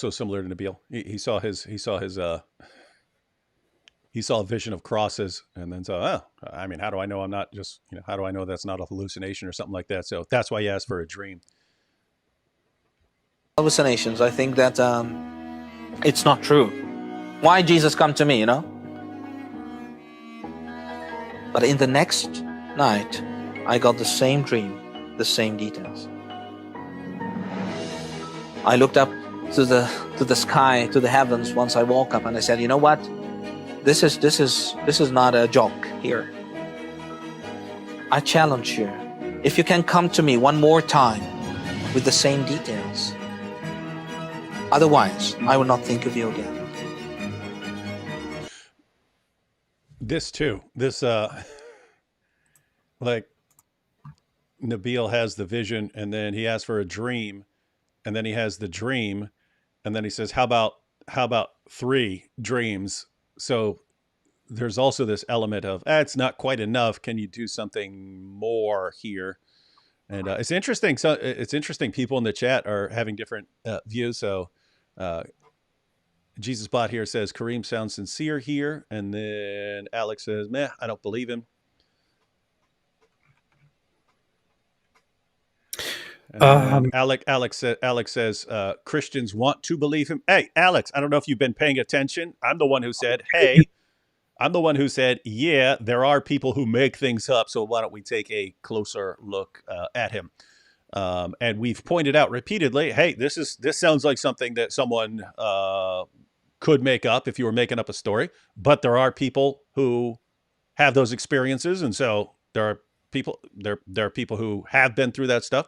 similar to Nabil. He saw a vision of crosses, and then saw, I mean, how do I know I'm not just, how do I know that's not a hallucination or something like that? So that's why he asked for a dream. hallucinations. I think that it's not true. Why Jesus come to me, you know? But in the next night, I got the same dream, the same details. I looked up to the sky, to the heavens once I woke up, and I said, you know what? This is not a joke here. I challenge you. If you can come to me one more time with the same details. Otherwise, I will not think of you again. This too, like Nabil has the vision, and then he asks for a dream, and then he has the dream, and then he says, how about 3 dreams? So there's also this element of, it's not quite enough. Can you do something more here? And it's interesting. So it's interesting. People in the chat are having different views. So Jesus Bot here says, Kareem sounds sincere here. And then Alex says, meh, I don't believe him. And Alex says, Christians want to believe him. Hey, Alex, I don't know if you've been paying attention. I'm the one who said, yeah, there are people who make things up. So why don't we take a closer look at him? And we've pointed out repeatedly, hey, this sounds like something that someone could make up if you were making up a story. But there are people who have those experiences. And so there are people who have been through that stuff.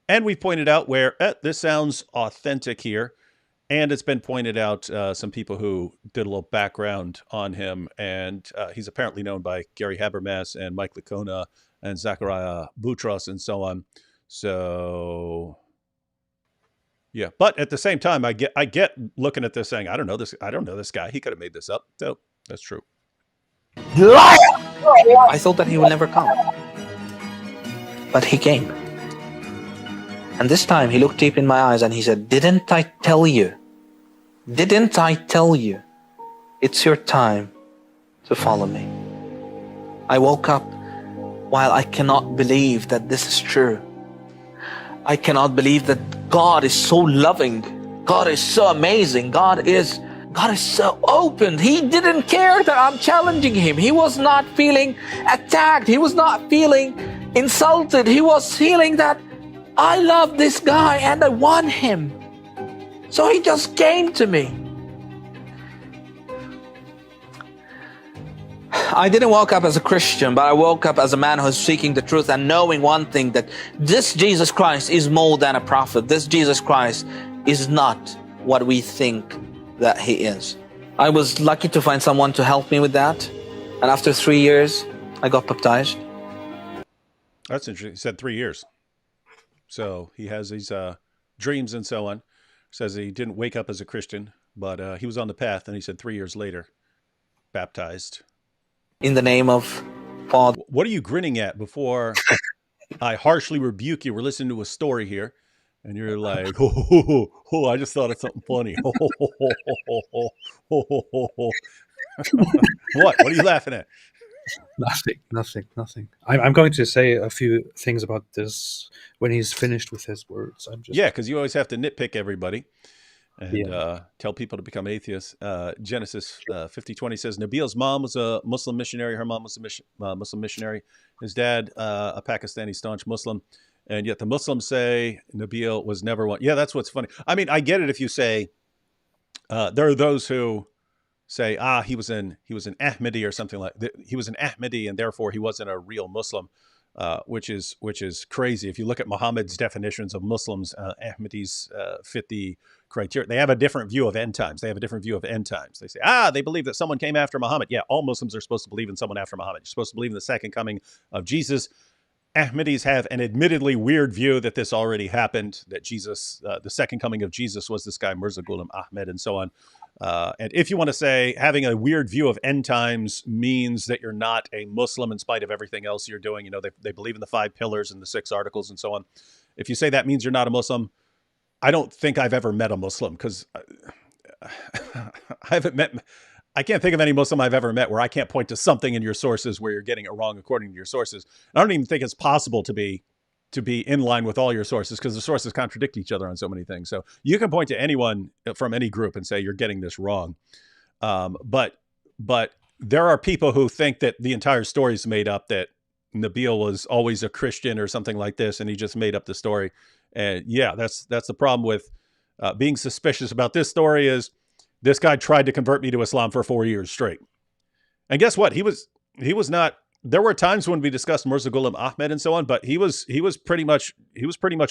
And we've pointed out where this sounds authentic here. And it's been pointed out some people who did a little background on him. And he's apparently known by Gary Habermas and Mike Licona and Zachariah Boutros and so on. So, yeah. But at the same time, I get looking at this saying, I don't know this guy. He could have made this up. So that's true. I thought that he would never come. But he came. And this time he looked deep in my eyes and he said, didn't I tell you? Didn't I tell you? It's your time to follow me. I woke up while I cannot believe that this is true. I cannot believe that God is so loving. God is so amazing. God is so open. He didn't care that I'm challenging him. He was not feeling attacked. He was not feeling insulted. He was feeling that I love this guy and I want him. So he just came to me. I didn't wake up as a Christian, but I woke up as a man who's seeking the truth and knowing one thing, that this Jesus Christ is more than a prophet. This Jesus Christ is not what we think that he is. I was lucky to find someone to help me with that. And after 3 years, I got baptized. That's interesting. He said 3 years. So he has these dreams and so on. Says he didn't wake up as a Christian, but he was on the path. And he said 3 years later, baptized. In the name of Father. What are you grinning at before I harshly rebuke you. We're listening to a story here. And you're like, oh, I just thought of something funny. What? What are you laughing at? Nothing. I'm going to say a few things about this when he's finished with his words. Yeah, because you always have to nitpick everybody and Yeah. tell people to become atheists. Genesis 50:20 says Nabil's mom was a Muslim missionary. Her mom was a Muslim missionary. His dad, a Pakistani staunch Muslim. And yet the Muslims say Nabil was never one. Yeah, that's what's funny. I mean, I get it if you say there are those who say, he was an Ahmadi or something like that. He was an Ahmadi and therefore he wasn't a real Muslim, which is crazy. If you look at Muhammad's definitions of Muslims, Ahmadis fit the criteria. They have a different view of end times. They say, they believe that someone came after Muhammad. Yeah, all Muslims are supposed to believe in someone after Muhammad. You're supposed to believe in the second coming of Jesus. Ahmadis have an admittedly weird view that this already happened, that Jesus, the second coming of Jesus was this guy, Mirza Ghulam Ahmed, and so on. And if you want to say having a weird view of end times means that you're not a Muslim in spite of everything else you're doing, they believe in the 5 pillars and the 6 articles and so on. If you say that means you're not a Muslim, I don't think I've ever met a Muslim, because I can't think of any Muslim I've ever met where I can't point to something in your sources where you're getting it wrong according to your sources. And I don't even think it's possible to be in line with all your sources, because the sources contradict each other on so many things. So you can point to anyone from any group and say you're getting this wrong. But there are people who think that the entire story is made up, that Nabil was always a Christian or something like this, and he just made up the story. And yeah, that's the problem with being suspicious about this story is this guy tried to convert me to Islam for 4 years straight. And guess what? He was not. There were times when we discussed Mirza Ghulam Ahmed and so on, but he was pretty much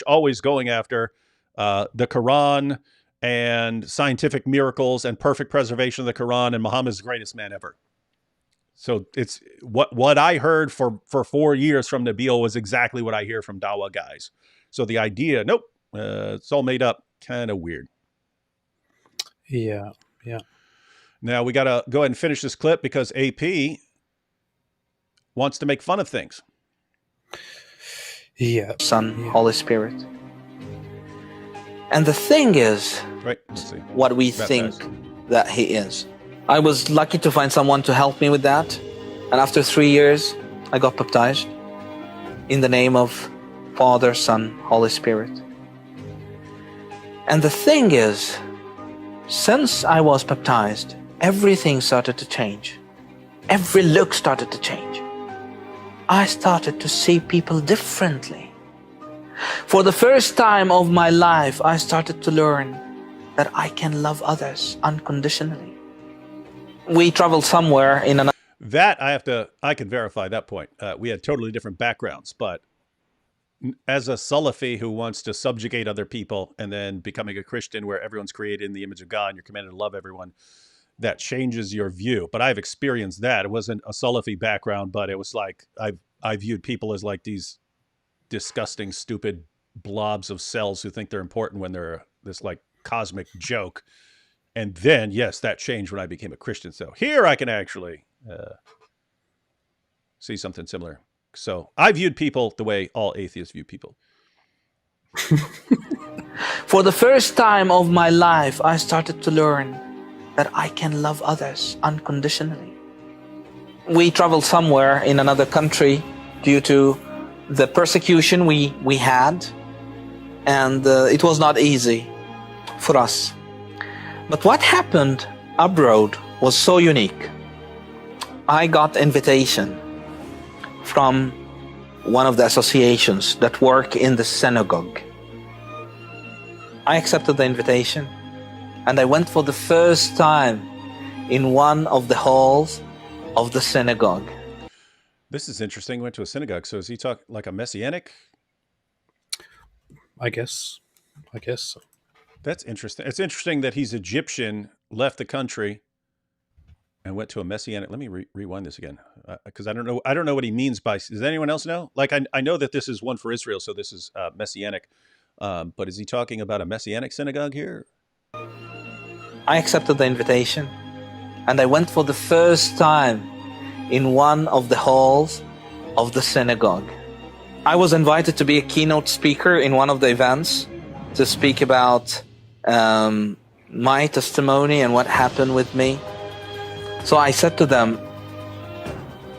always going after the Quran and scientific miracles and perfect preservation of the Quran and Muhammad's the greatest man ever. So it's what I heard for 4 years from Nabil was exactly what I hear from Dawa guys. So the idea, nope, it's all made up, kind of weird. Yeah. Now we got to go ahead and finish this clip because AP wants to make fun of things. Yeah. Son, Holy Spirit. And the thing is, Right. Let's see. what we think that he is. I was lucky to find someone to help me with that. And after 3 years, I got baptized in the name of Father, Son, Holy Spirit. And the thing is, since I was baptized, everything started to change. Every look started to change. I started to see people differently. For the first time of my life, I started to learn that I can love others unconditionally. We traveled somewhere in another... That I can verify that point. We had totally different backgrounds, but as a Salafi who wants to subjugate other people and then becoming a Christian where everyone's created in the image of God and you're commanded to love everyone, that changes your view. But I've experienced that. It wasn't a Salafi background, but it was like I viewed people as like these disgusting, stupid blobs of cells who think they're important when they're this like cosmic joke. And then, yes, that changed when I became a Christian. So here I can actually see something similar. So I viewed people the way all atheists view people. For the first time of my life, I started to learn that I can love others unconditionally. We traveled somewhere in another country due to the persecution we had, and it was not easy for us. But what happened abroad was so unique. I got invitation from one of the associations that work in the synagogue. I accepted the invitation and I went for the first time in one of the halls of the synagogue. This is interesting. Went to a synagogue. So is he talking like a messianic? I guess so. That's interesting. It's interesting that he's Egyptian, left the country, and went to a messianic. Let me rewind this again, because I don't know what he means by. Does anyone else know? Like I know that this is one for Israel, so this is messianic. But is he talking about a messianic synagogue here? I accepted the invitation, and I went for the first time in one of the halls of the synagogue. I was invited to be a keynote speaker in one of the events to speak about my testimony and what happened with me. So I said to them,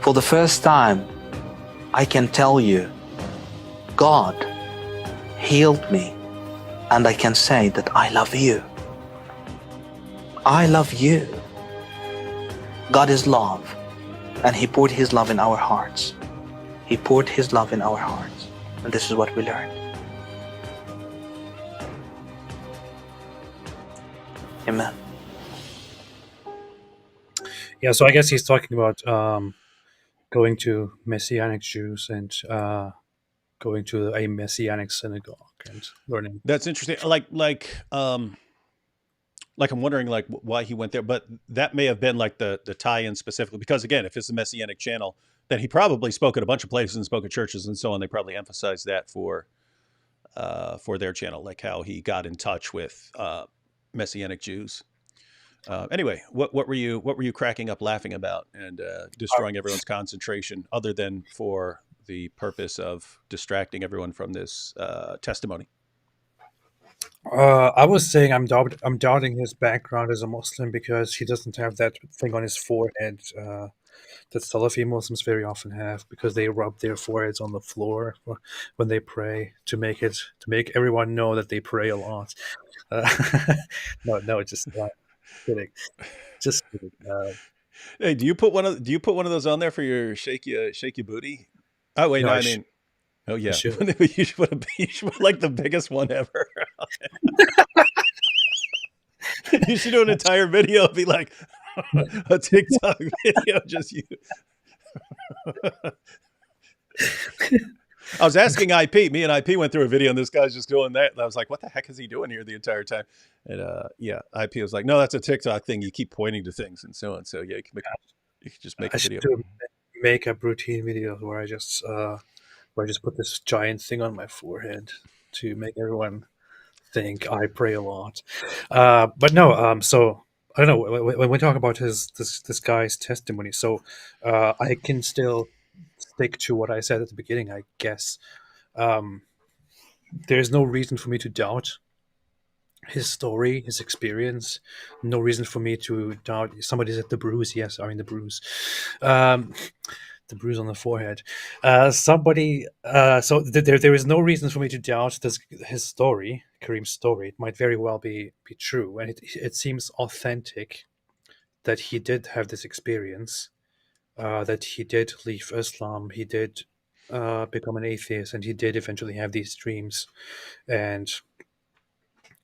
for the first time, I can tell you, God healed me, and I can say that I love you. I love you. God is love, and He poured His love in our hearts. He poured His love in our hearts, and this is what we learned. Amen. Yeah, so I guess he's talking about going to Messianic Jews and going to a Messianic synagogue and learning. That's interesting. Like I'm wondering like why he went there, but that may have been like the tie-in specifically because again, if it's a Messianic channel, then he probably spoke at a bunch of places and spoke at churches and so on. They probably emphasized that for their channel, like how he got in touch with Messianic Jews. Anyway, what were you cracking up laughing about and destroying everyone's concentration, other than for the purpose of distracting everyone from this testimony? I was saying I'm doubting his background as a Muslim because he doesn't have that thing on his forehead that Salafi Muslims very often have, because they rub their foreheads on the floor when they pray to make everyone know that they pray a lot. No, just kidding. Just kidding. Hey, do you put one of those on there for your shake your booty? Oh wait, no, I mean, oh yeah, you should put like the biggest one ever. You should do an entire video, be like a TikTok video, just you. I was asking IP. Me and IP went through a video, and this guy's just doing that. And I was like, "What the heck is he doing here the entire time?" And yeah, IP was like, "No, that's a TikTok thing. You keep pointing to things and so on." So yeah, you can just make a video. I should make a routine video where I just put this giant thing on my forehead to make everyone think I pray a lot. But no, so I don't know, when we talk about this guy's testimony, so I can still stick to what I said at the beginning, I guess. There's no reason for me to doubt his story, his experience. No reason for me to doubt. Somebody said the bruise. Yes, I mean the bruise. The bruise on the forehead. So there is no reason for me to doubt his story, Kareem's story. It might very well be true, and it seems authentic that he did have this experience, that he did leave Islam, he did become an atheist, and he did eventually have these dreams, and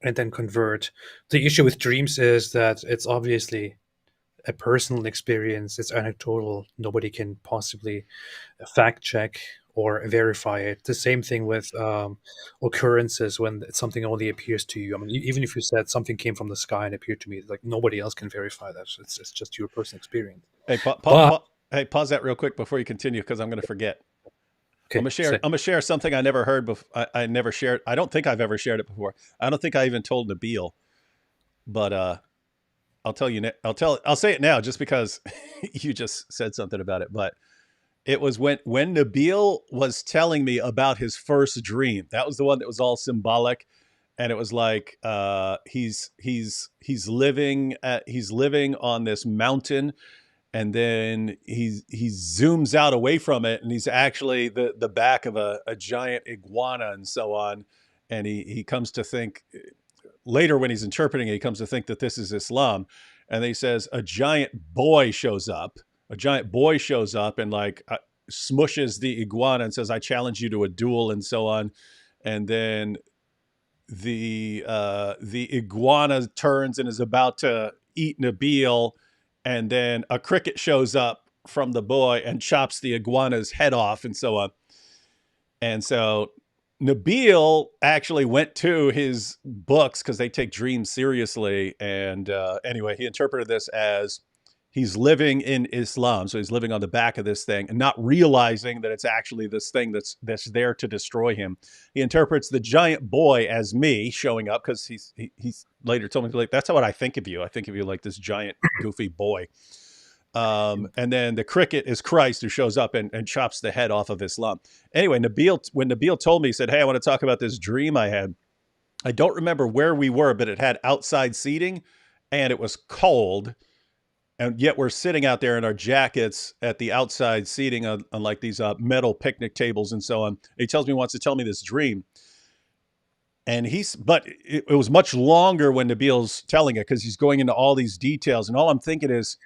then convert. The issue with dreams is that it's obviously a personal experience. It's anecdotal. Nobody can possibly fact check or verify it. The same thing with occurrences when something only appears to you. I mean, even if you said something came from the sky and appeared to me, like nobody else can verify that. It's just your personal experience. Hey, pause that real quick before you continue, because I'm going to forget. Okay, I'm gonna share something I never heard before. I never shared. I don't think I've ever shared it before. I don't think I even told Nabil, but I'll tell you. I'll say it now, just because you just said something about it. But it was when Nabil was telling me about his first dream. That was the one that was all symbolic, and it was like he's living on this mountain. And then he zooms out away from it, and he's actually the back of a giant iguana and so on. And he comes to think later, when he's interpreting it, he comes to think that this is Islam. And then he says a giant boy shows up and like smushes the iguana and says, "I challenge you to a duel," and so on. And then the iguana turns and is about to eat Nabil. And then a cricket shows up from the boy and chops the iguana's head off and so on. And so Nabil actually went to his books, because they take dreams seriously. And anyway, he interpreted this as he's living in Islam. So he's living on the back of this thing and not realizing that it's actually this thing that's there to destroy him. He interprets the giant boy as me showing up, because he's later told me, like, that's what I think of you. I think of you like this giant goofy boy. And then the cricket is Christ who shows up and chops the head off of Islam. Anyway, when Nabil told me, he said, "Hey, I want to talk about this dream I had." I don't remember where we were, but it had outside seating and it was cold. And yet we're sitting out there in our jackets at the outside seating on like these metal picnic tables and so on. He tells me, wants to tell me this dream. And but it was much longer when Nabil's telling it because he's going into all these details. And all I'm thinking is,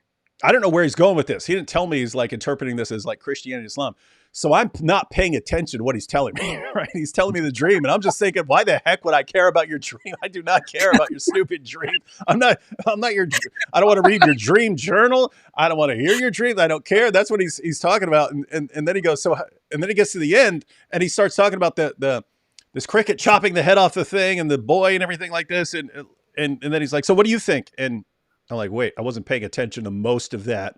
I don't know where he's going with this. He didn't tell me he's like interpreting this as like Christianity, Islam. So I'm not paying attention to what he's telling me, right? He's telling me the dream. And I'm just thinking, why the heck would I care about your dream? I do not care about your stupid dream. I'm not your, I don't want to read your dream journal. I don't want to hear your dreams. I don't care. That's what he's talking about. And then he goes, and then he gets to the end and he starts talking about this cricket chopping the head off the thing and the boy and everything like this. And then he's like, so what do you think? And I'm like, wait, I wasn't paying attention to most of that.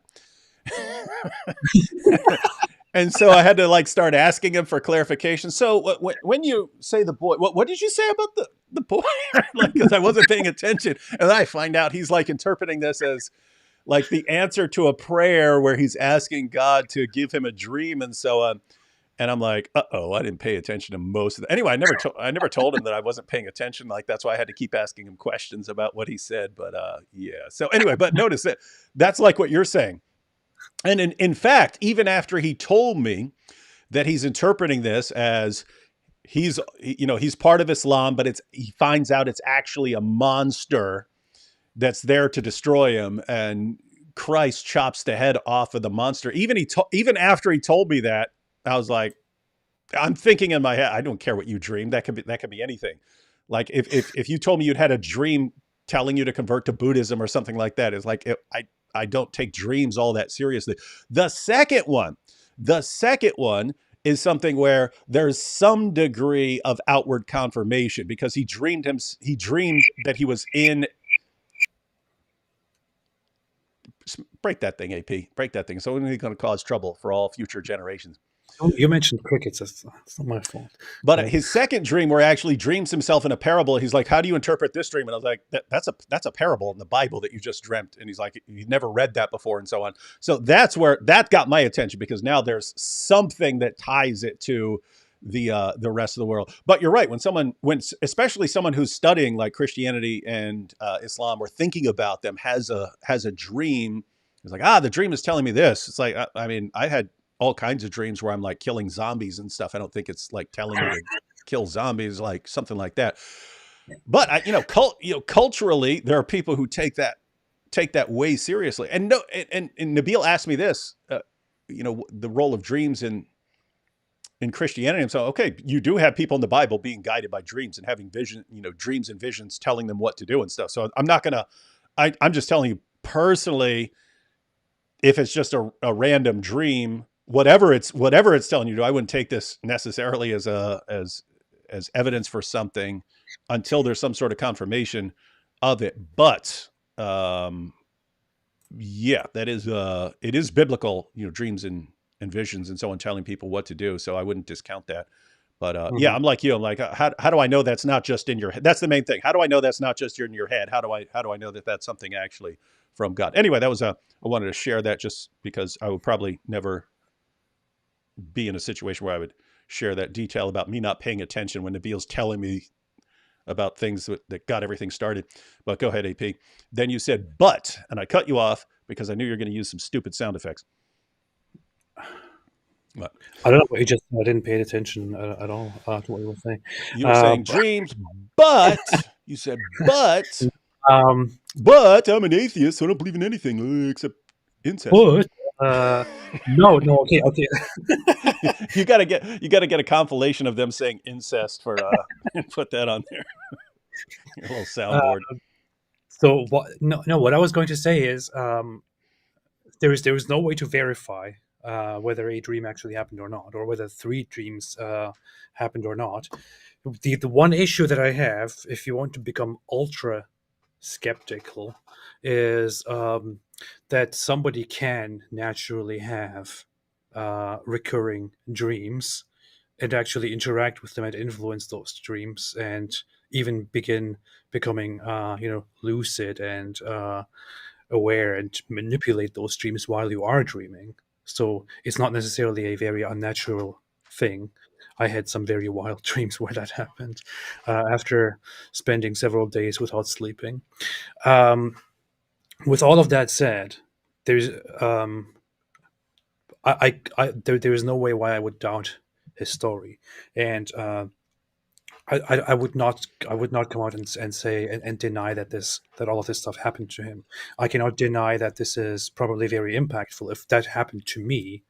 And so I had to like start asking him for clarification. So when you say the boy, what did you say about the boy? Like, because I wasn't paying attention. And then I find out he's like interpreting this as like the answer to a prayer where he's asking God to give him a dream and so on. And I'm like, uh-oh, I didn't pay attention to most of that. Anyway, I never told him that I wasn't paying attention. Like, that's why I had to keep asking him questions about what he said. But yeah. So anyway, but notice that that's like what you're saying. And in fact, even after he told me that he's interpreting this as he's part of Islam, but he finds out it's actually a monster that's there to destroy him. And Christ chops the head off of the monster. Even after he told me that, I was like, I'm thinking in my head, I don't care what you dream. That could be anything. Like if you told me you'd had a dream telling you to convert to Buddhism or something like that, it's like, I don't take dreams all that seriously. The second one is something where there's some degree of outward confirmation because he dreamed that he was in. Break that thing, AP. Break that thing. So it's going to cause trouble for all future generations. You mentioned crickets. That's not my fault. But his second dream, where he actually dreams himself in a parable, he's like, "How do you interpret this dream?" And I was like, "That's a parable in the Bible that you just dreamt." And he's like, "You've never read that before," and so on. So that's where that got my attention because now there's something that ties it to the rest of the world. But you're right. Especially someone who's studying like Christianity and Islam or thinking about them has a dream. It's like, the dream is telling me this. It's like, I mean, I had all kinds of dreams where I'm like killing zombies and stuff. I don't think it's like telling me to kill zombies, like something like that. But culturally, there are people who take that way seriously. And Nabil asked me this, the role of dreams in Christianity. And so, okay, you do have people in the Bible being guided by dreams and having dreams and visions telling them what to do and stuff. So I'm just telling you personally, if it's just a random dream, whatever it's telling you to do, I wouldn't take this necessarily as evidence for something until there's some sort of confirmation of it. But yeah, that is it is biblical, dreams and visions and so on, telling people what to do. So I wouldn't discount that. But yeah, I'm like you. I'm like, how do I know that's not just in your head? That's the main thing. How do I know that's not just in your head? How do I know that that's something actually from God? Anyway, that was I wanted to share that just because I would probably never be in a situation where I would share that detail about me not paying attention when Nabil's telling me about things that got everything started. But go ahead, AP. Then you said, but, and I cut you off because I knew you were going to use some stupid sound effects. What? I don't know what you just said. I didn't pay attention at all to what you were saying. You were saying dreams, but you said, but I'm an atheist, so I don't believe in anything except incest. But no, okay. you gotta get a compilation of them saying incest for and put that on there. Your little soundboard. So what? No. What I was going to say is, there is no way to verify whether a dream actually happened or not, or whether 3 dreams happened or not. The one issue that I have, if you want to become ultra skeptical, is that somebody can naturally have recurring dreams and actually interact with them and influence those dreams and even begin becoming lucid and aware and manipulate those dreams while you are dreaming. So it's not necessarily a very unnatural thing. I had some very wild dreams where that happened after spending several days without sleeping. Um, with all of that said, there's there is no way why I would doubt his story, and I would not come out and say and deny that all of this stuff happened to him. I cannot deny that this is probably very impactful. If that happened to me,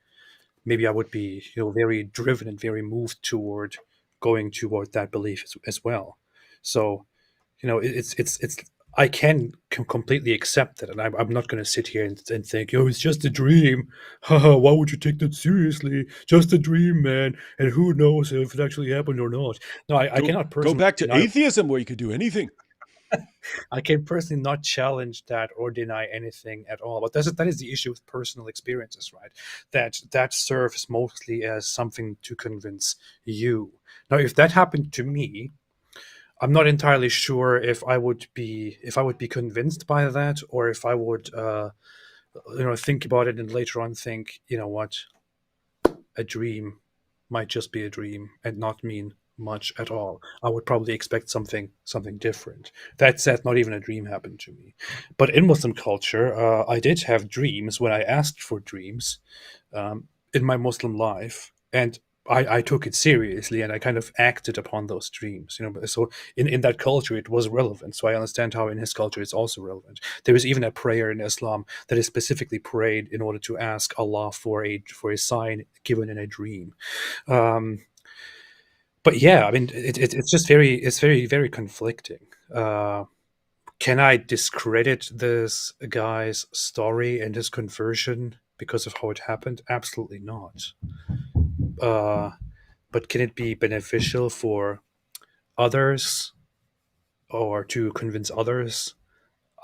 maybe I would be very driven and very moved toward going toward that belief as well. So it's I can completely accept it, and I'm not going to sit here and think, oh, it's just a dream. Haha, why would you take that seriously? Just a dream, man, and who knows if it actually happened or not. No, I cannot Go personally back to deny, atheism where you could do anything. I can personally not challenge that or deny anything at all. But that is the issue with personal experiences, right? That serves mostly as something to convince you. Now, if that happened to me, I'm not entirely sure if I would be convinced by that, or if I would think about it and later on think, you know what, a dream might just be a dream and not mean much at all. I would probably expect something different. That said, not even a dream happened to me. But in Muslim culture, I did have dreams when I asked for dreams in my Muslim life, and I took it seriously and I kind of acted upon those dreams. So in that culture, it was relevant. So I understand how in his culture it's also relevant. There is even a prayer in Islam that is specifically prayed in order to ask Allah for a sign given in a dream. But yeah, I mean, it's just very conflicting. Can I discredit this guy's story and his conversion because of how it happened? Absolutely not. But can it be beneficial for others or to convince others?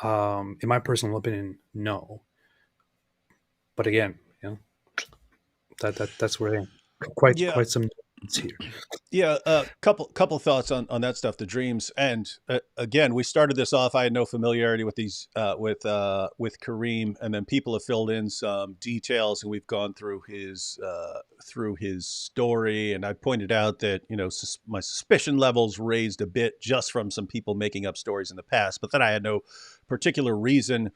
In my personal opinion, no. But again, that's where I am. Quite Yeah. some nuance here. Yeah, couple thoughts on that stuff, the dreams, and again, we started this off. I had no familiarity with these with Kareem, and then people have filled in some details, and we've gone through his story, and I pointed out that my suspicion levels raised a bit just from some people making up stories in the past, but then I had no particular reason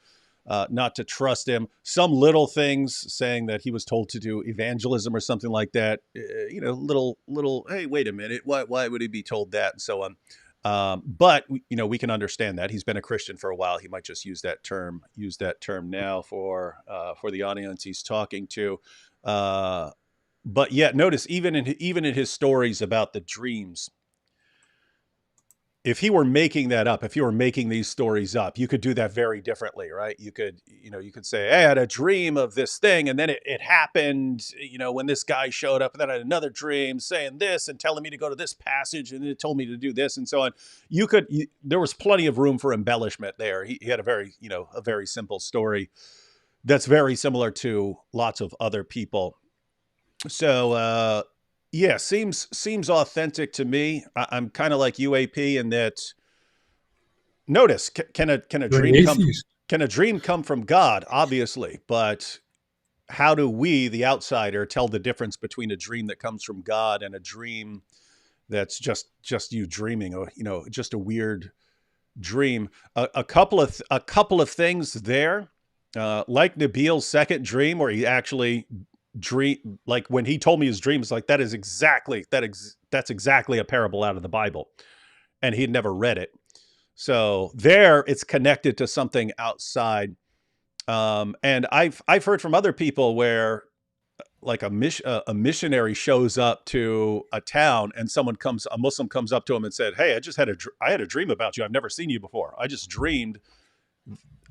not to trust him. Some little things saying that he was told to do evangelism or something like that. Little. Hey, wait a minute. Why would he be told that, and so on? But we can understand that he's been a Christian for a while. He might just use that term now for the audience he's talking to. But yeah, notice even in his stories about the dreams, if he were making that up, if he were making these stories up, you could do that very differently, right? You could say, hey, I had a dream of this thing, and then it happened, when this guy showed up, and then I had another dream saying this and telling me to go to this passage, and it told me to do this, and so on. There was plenty of room for embellishment there. He had a very simple story that's very similar to lots of other people. So, yeah, seems authentic to me. I'm kind of like UAP in that. Notice, can a dream come from God? Obviously, but how do we, the outsider, tell the difference between a dream that comes from God and a dream that's just you dreaming, or just a weird dream? A couple of things there, like Nabil's second dream, where he actually dream, like when he told me his dream, it's like that's exactly a parable out of the Bible, and he'd never read it. So there, it's connected to something outside. And I've heard from other people where, like a missionary shows up to a town, and a Muslim comes up to him and said, "Hey, I had a dream about you. I've never seen you before. I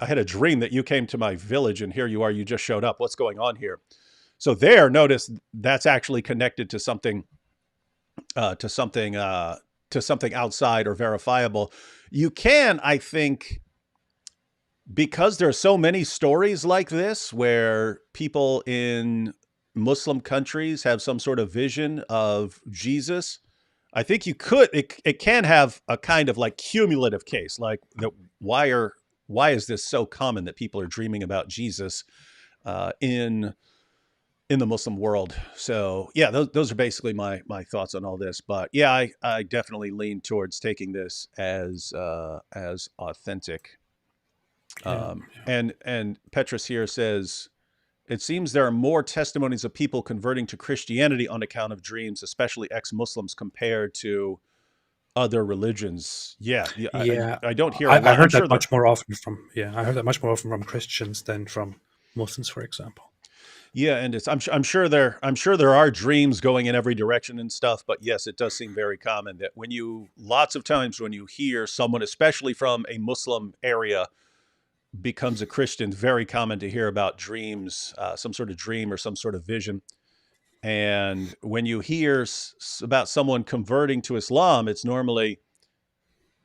had a dream that you came to my village, and here you are. You just showed up. What's going on here?" So there, notice that's actually connected to something outside or verifiable. You can, I think, because there are so many stories like this where people in Muslim countries have some sort of vision of Jesus. I think it can have a kind of like cumulative case, like why are why is this so common that people are dreaming about Jesus in the Muslim world? So yeah, those are basically my thoughts on all this. But yeah, I definitely lean towards taking this as authentic. And Petrus here says, it seems there are more testimonies of people converting to Christianity on account of dreams, especially ex-Muslims, compared to other religions. Yeah. I don't hear a lot. I heard I'm sure that much more often from I heard that much more often from Christians than from Muslims, for example. Yeah, and I'm sure there are dreams going in every direction and stuff, but yes, it does seem very common that lots of times when you hear someone, especially from a Muslim area, becomes a Christian, very common to hear about dreams, some sort of dream or some sort of vision. And when you hear about someone converting to Islam, it's normally,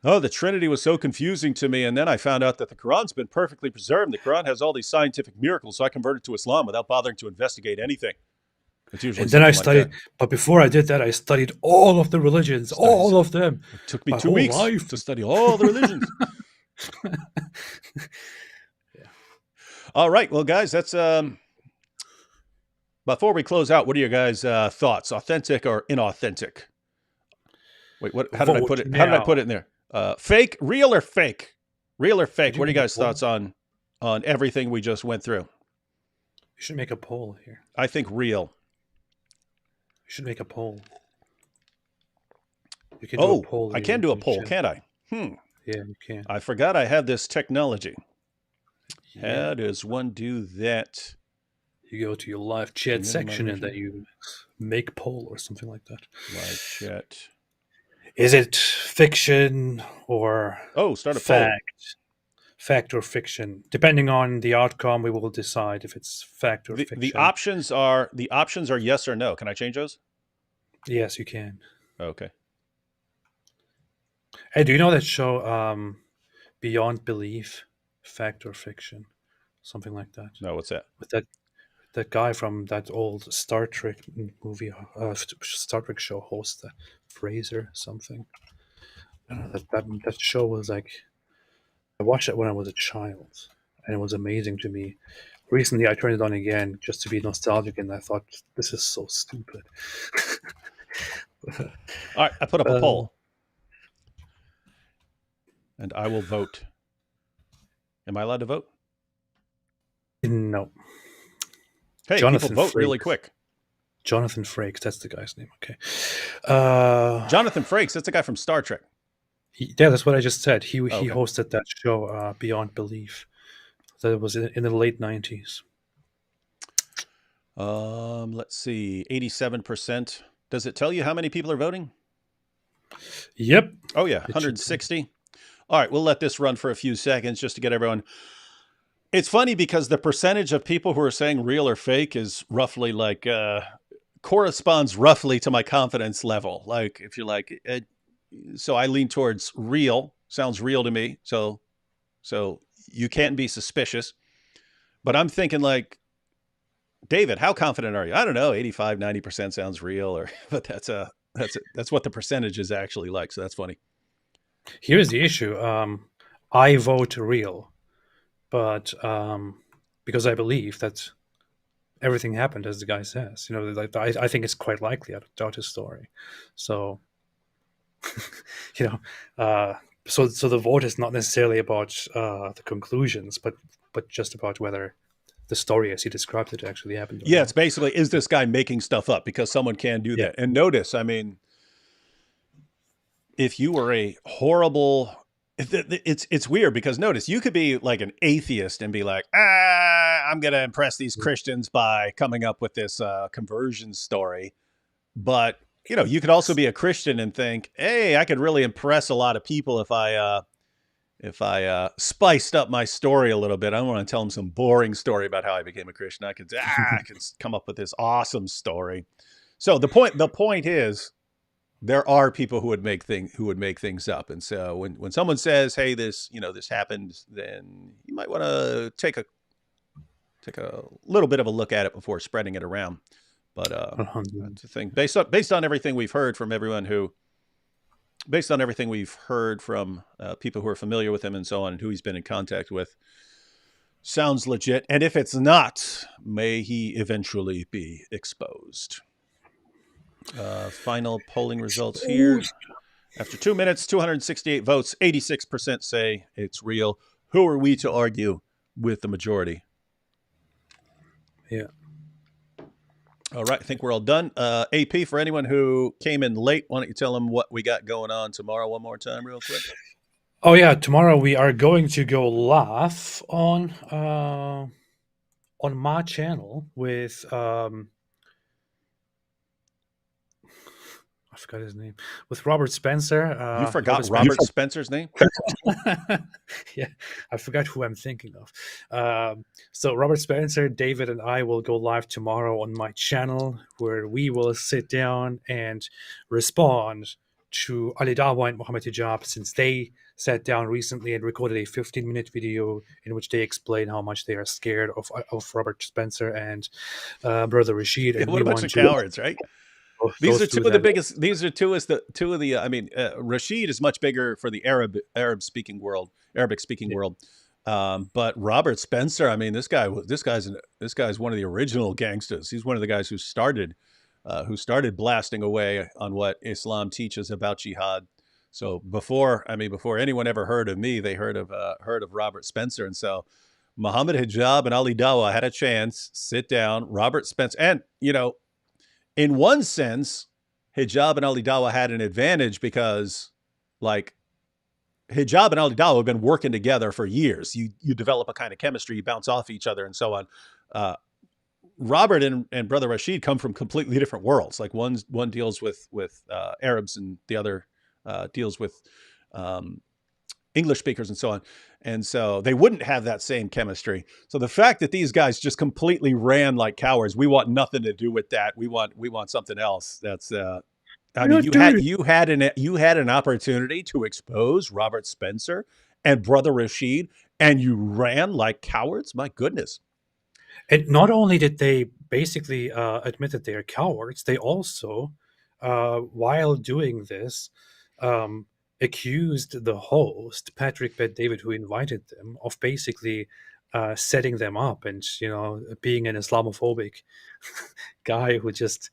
oh, the Trinity was so confusing to me. And then I found out that the Quran's been perfectly preserved. The Quran has all these scientific miracles. So I converted to Islam without bothering to investigate anything. It's usually And then I something studied, like that. but before I did that, I studied all of the religions, all of them. It took me My 2 whole weeks life. to study all the religions. All right. Well, guys, that's before we close out, what are your guys' thoughts? Authentic or inauthentic? Wait, what? How did I put it? How did I put it in there? Fake, real, or fake? Real or fake? What are you guys' thoughts on everything we just went through? You should make a poll here. I think real. You should make a poll. You can do a poll. I can do a poll, can't I? Yeah, you can. I forgot I had this technology. Yeah. How does one do that? You go to your live chat section and then you make poll or something like that. Live chat. Is it fiction or start a poll. Fact or fiction? Depending on the outcome, we will decide if it's fact or fiction. The options are yes or no. Can I change those? Yes, you can. Okay. Hey, do you know that show Beyond Belief, Fact or Fiction? Something like that. No, what's that? With that guy from that old Star Trek movie, Star Trek show host, Fraser something. That show was like, I watched it when I was a child, and it was amazing to me. Recently, I turned it on again just to be nostalgic, and I thought, this is so stupid. All right, I put up a poll, and I will vote. Am I allowed to vote? No. Hey, Jonathan people vote Frakes. really quick. Jonathan Frakes, that's the guy's name. Okay. Jonathan Frakes, that's the guy from Star Trek. Yeah, that's what I just said. He hosted that show, Beyond Belief. That was in the late 90s. Let's see, 87%. Does it tell you how many people are voting? Yep. Oh yeah, 160. All right, we'll let this run for a few seconds just to get everyone. It's funny because the percentage of people who are saying real or fake is roughly like corresponds roughly to my confidence level. Like if you're like, so I lean towards real. Sounds real to me. So you can't be suspicious. But I'm thinking like, David, how confident are you? I don't know, 85, 90% sounds real, but that's what the percentage is actually like. So that's funny. Here's the issue. I vote real, but because I believe that everything happened as the guy says. You know, like I think it's quite likely. I don't doubt his story. So, so the vote is not necessarily about the conclusions, but just about whether the story as he described it actually happened. Yeah, it's basically, is this guy making stuff up? Because someone can do that. And notice, I mean, if you were a horrible, it's weird because notice, you could be like an atheist and be like, I'm going to impress these Christians by coming up with this conversion story. But, you could also be a Christian and think, hey, I could really impress a lot of people if I spiced up my story a little bit. I don't want to tell them some boring story about how I became a Christian. I could come up with this awesome story. So the point is, there are people who would make things up. And so when someone says, hey, this happened, then you might want to take a little bit of a look at it before spreading it around. But that's the thing. Based on everything we've heard from everyone who based on everything we've heard from people who are familiar with him and so on, and who he's been in contact with, sounds legit. And if it's not, may he eventually be exposed. Final polling results here. After 2 minutes, 268 votes, 86% say it's real. Who are we to argue with the majority? Yeah. All right, I think we're all done. AP, for anyone who came in late, why don't you tell them what we got going on tomorrow one more time real quick? Oh yeah, tomorrow we are going to go live on my channel with I forgot his name, with Robert Spencer. You forgot Robert Spencer's name? Yeah, I forgot who I'm thinking of. So Robert Spencer, David, and I will go live tomorrow on my channel, where we will sit down and respond to Ali Dawa and Mohammed Hijab, since they sat down recently and recorded a 15-minute video in which they explain how much they are scared of Robert Spencer and Brother Rashid. And what a bunch of cowards, right? These are two of the biggest. These are two of the. I mean, Rashid is much bigger for the Arabic speaking world. But Robert Spencer, I mean, this guy's one of the original gangsters. He's one of the guys who started blasting away on what Islam teaches about jihad. So before anyone ever heard of me, they heard of Robert Spencer. And so Mohammed Hijab and Ali Dawa had a chance, sit down. Robert Spencer, and in one sense, Hijab and Ali Dawa had an advantage because, like, Hijab and Ali Dawa have been working together for years. You develop a kind of chemistry, you bounce off each other, and so on. Robert and Brother Rashid come from completely different worlds. Like one deals with Arabs, and the other deals with English speakers and so on. And so they wouldn't have that same chemistry. So the fact that these guys just completely ran like cowards, we want nothing to do with that. We want something else. That's I mean, you had an opportunity to expose Robert Spencer and Brother Rashid, and you ran like cowards. My goodness. And not only did they basically admit that they are cowards, they also, while doing this, accused the host, Patrick Bet David, who invited them, of basically setting them up and, being an Islamophobic guy who just,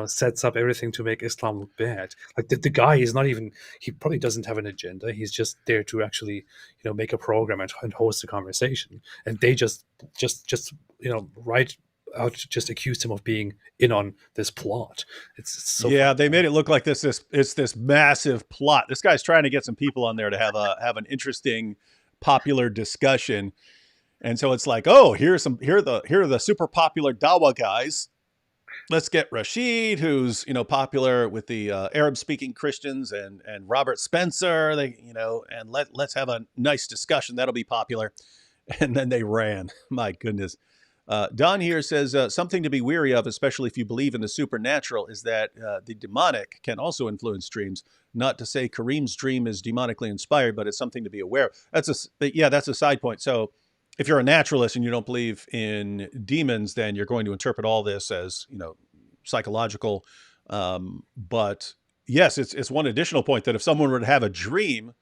sets up everything to make Islam look bad. Like the guy is not even, he probably doesn't have an agenda. He's just there to actually, make a program and host a conversation. And they just right out just accused him of being in on this plot. It's so yeah, they made it look like it's this massive plot. This guy's trying to get some people on there to have an interesting popular discussion. And so it's like, oh, here are the super popular Dawa guys. Let's get Rashid, who's popular with the Arab speaking Christians, and Robert Spencer. And let's have a nice discussion. That'll be popular. And then they ran. My goodness. Don here says something to be weary of, especially if you believe in the supernatural, is that the demonic can also influence dreams. Not to say Kareem's dream is demonically inspired, but it's something to be aware of. That's a side point. So if you're a naturalist and you don't believe in demons, then you're going to interpret all this as psychological. But yes, it's one additional point that if someone were to have a dream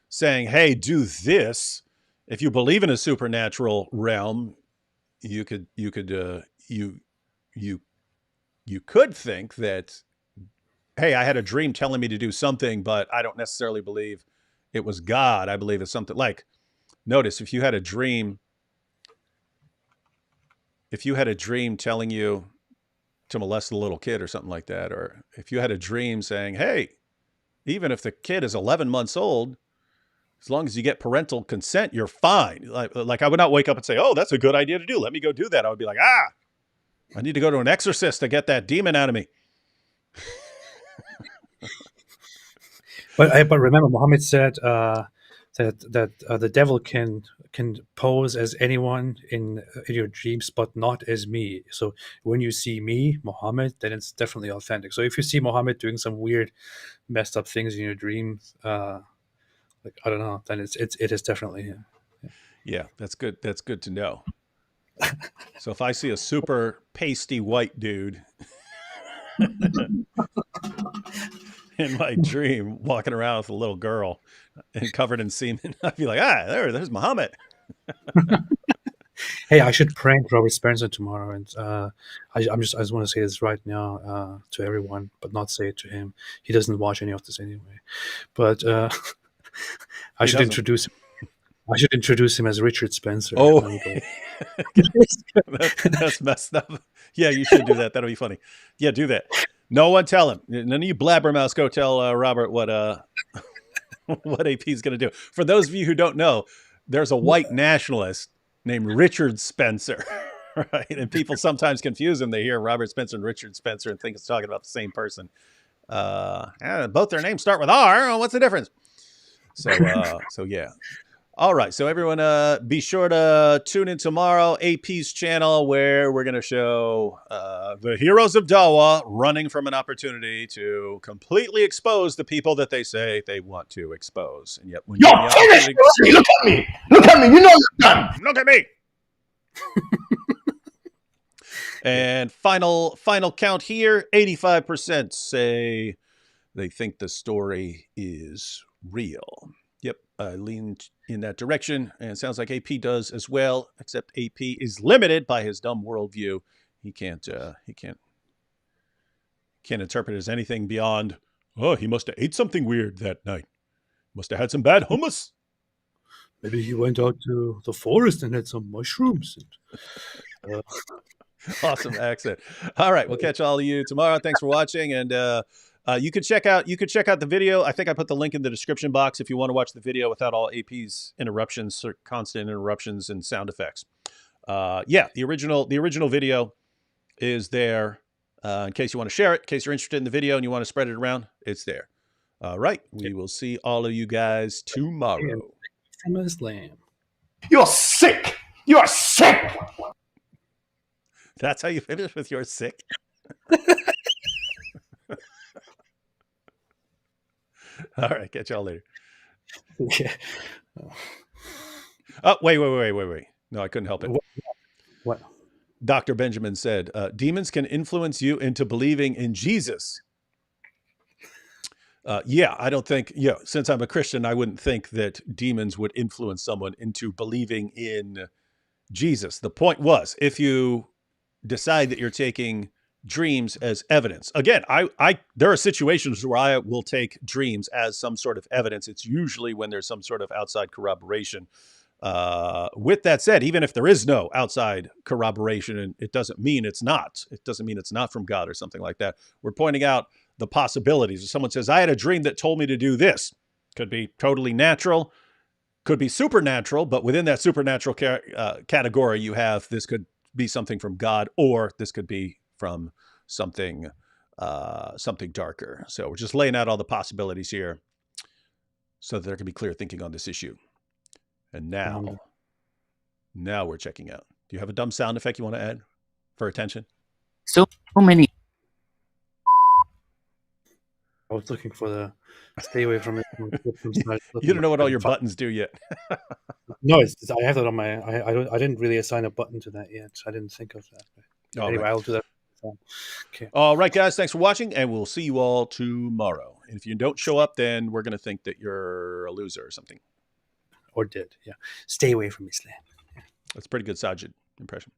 saying, "Hey, do this," if you believe in a supernatural realm, you could think that, hey, I had a dream telling me to do something, but I don't necessarily believe it was God. I believe it's something like, notice if you had a dream telling you to molest a little kid or something like that, or if you had a dream saying, hey, even if the kid is 11 months old, as long as you get parental consent, you're fine. Like I would not wake up and say, oh, that's a good idea to do. Let me go do that. I would be like, I need to go to an exorcist to get that demon out of me. But remember, Muhammad said that the devil can pose as anyone in your dreams, but not as me. So when you see me, Muhammad, then it's definitely authentic. So if you see Muhammad doing some weird, messed up things in your dreams, like, I don't know, then it is definitely him. Yeah, that's good. That's good to know. So if I see a super pasty white dude in my dream walking around with a little girl and covered in semen, I'd be like, there's Muhammad. Hey, I should prank Robert Spencer tomorrow, and I just want to say this right now to everyone, but not say it to him. He doesn't watch any of this anyway. But I should introduce him as Richard Spencer. Oh, that's messed up. Yeah, you should do that. That'll be funny. Yeah, do that. No one tell him. None of you blabbermouths go tell Robert what AP is going to do. For those of you who don't know, there's a white nationalist named Richard Spencer, right? And people sometimes confuse them. They hear Robert Spencer and Richard Spencer and think it's talking about the same person. Both their names start with R. What's the difference? So yeah. All right. So everyone, be sure to tune in tomorrow, AP's channel, where we're going to show the heroes of Dawa running from an opportunity to completely expose the people that they say they want to expose. And yet, when you're finished, look at me. Look at me. You know you're done. Look at me. And final count here: 85% say they think the story is real. Yep, I leaned in that direction, and it sounds like AP does as well, except AP is limited by his dumb worldview. He can't interpret it as anything beyond, oh, he must have ate something weird that night. Must have had some bad hummus. Maybe he went out to the forest and had some mushrooms. Awesome accent. All right, we'll catch all of you tomorrow. Thanks for watching, and you could check out the video. I think I put the link in the description box if you want to watch the video without all AP's interruptions, or constant interruptions and sound effects. Yeah, the original video is there. In case you want to share it, in case you're interested in the video and you want to spread it around, it's there. All right, we will see all of you guys tomorrow. From Islam. You're sick. You are sick. That's how you finish with "you're sick"? All right, catch y'all later. Yeah. Oh, wait. No, I couldn't help it. What? Dr. Benjamin said, demons can influence you into believing in Jesus. Yeah, I don't think, since I'm a Christian, I wouldn't think that demons would influence someone into believing in Jesus. The point was, if you decide that you're taking dreams as evidence, again, there are situations where I will take dreams as some sort of evidence. It's usually when there's some sort of outside corroboration. With that said, even if there is no outside corroboration, and it doesn't mean it's not from God or something like that. We're pointing out the possibilities. If someone says, I had a dream that told me to do this, could be totally natural, could be supernatural, but within that supernatural category, you have, this could be something from God, or this could be from something darker. So we're just laying out all the possibilities here so that there can be clear thinking on this issue. And now we're checking out. Do you have a dumb sound effect you want to add for attention? So many. I was looking for the stay away from it. You don't know what all your buttons do yet. No, I have that on my. I didn't really assign a button to that yet. I didn't think of that. Anyway, I'll do that. Okay. All right, guys. Thanks for watching, and we'll see you all tomorrow. And if you don't show up, then we're going to think that you're a loser or something. Or did, yeah. Stay away from Islam. That's a pretty good Sajid impression.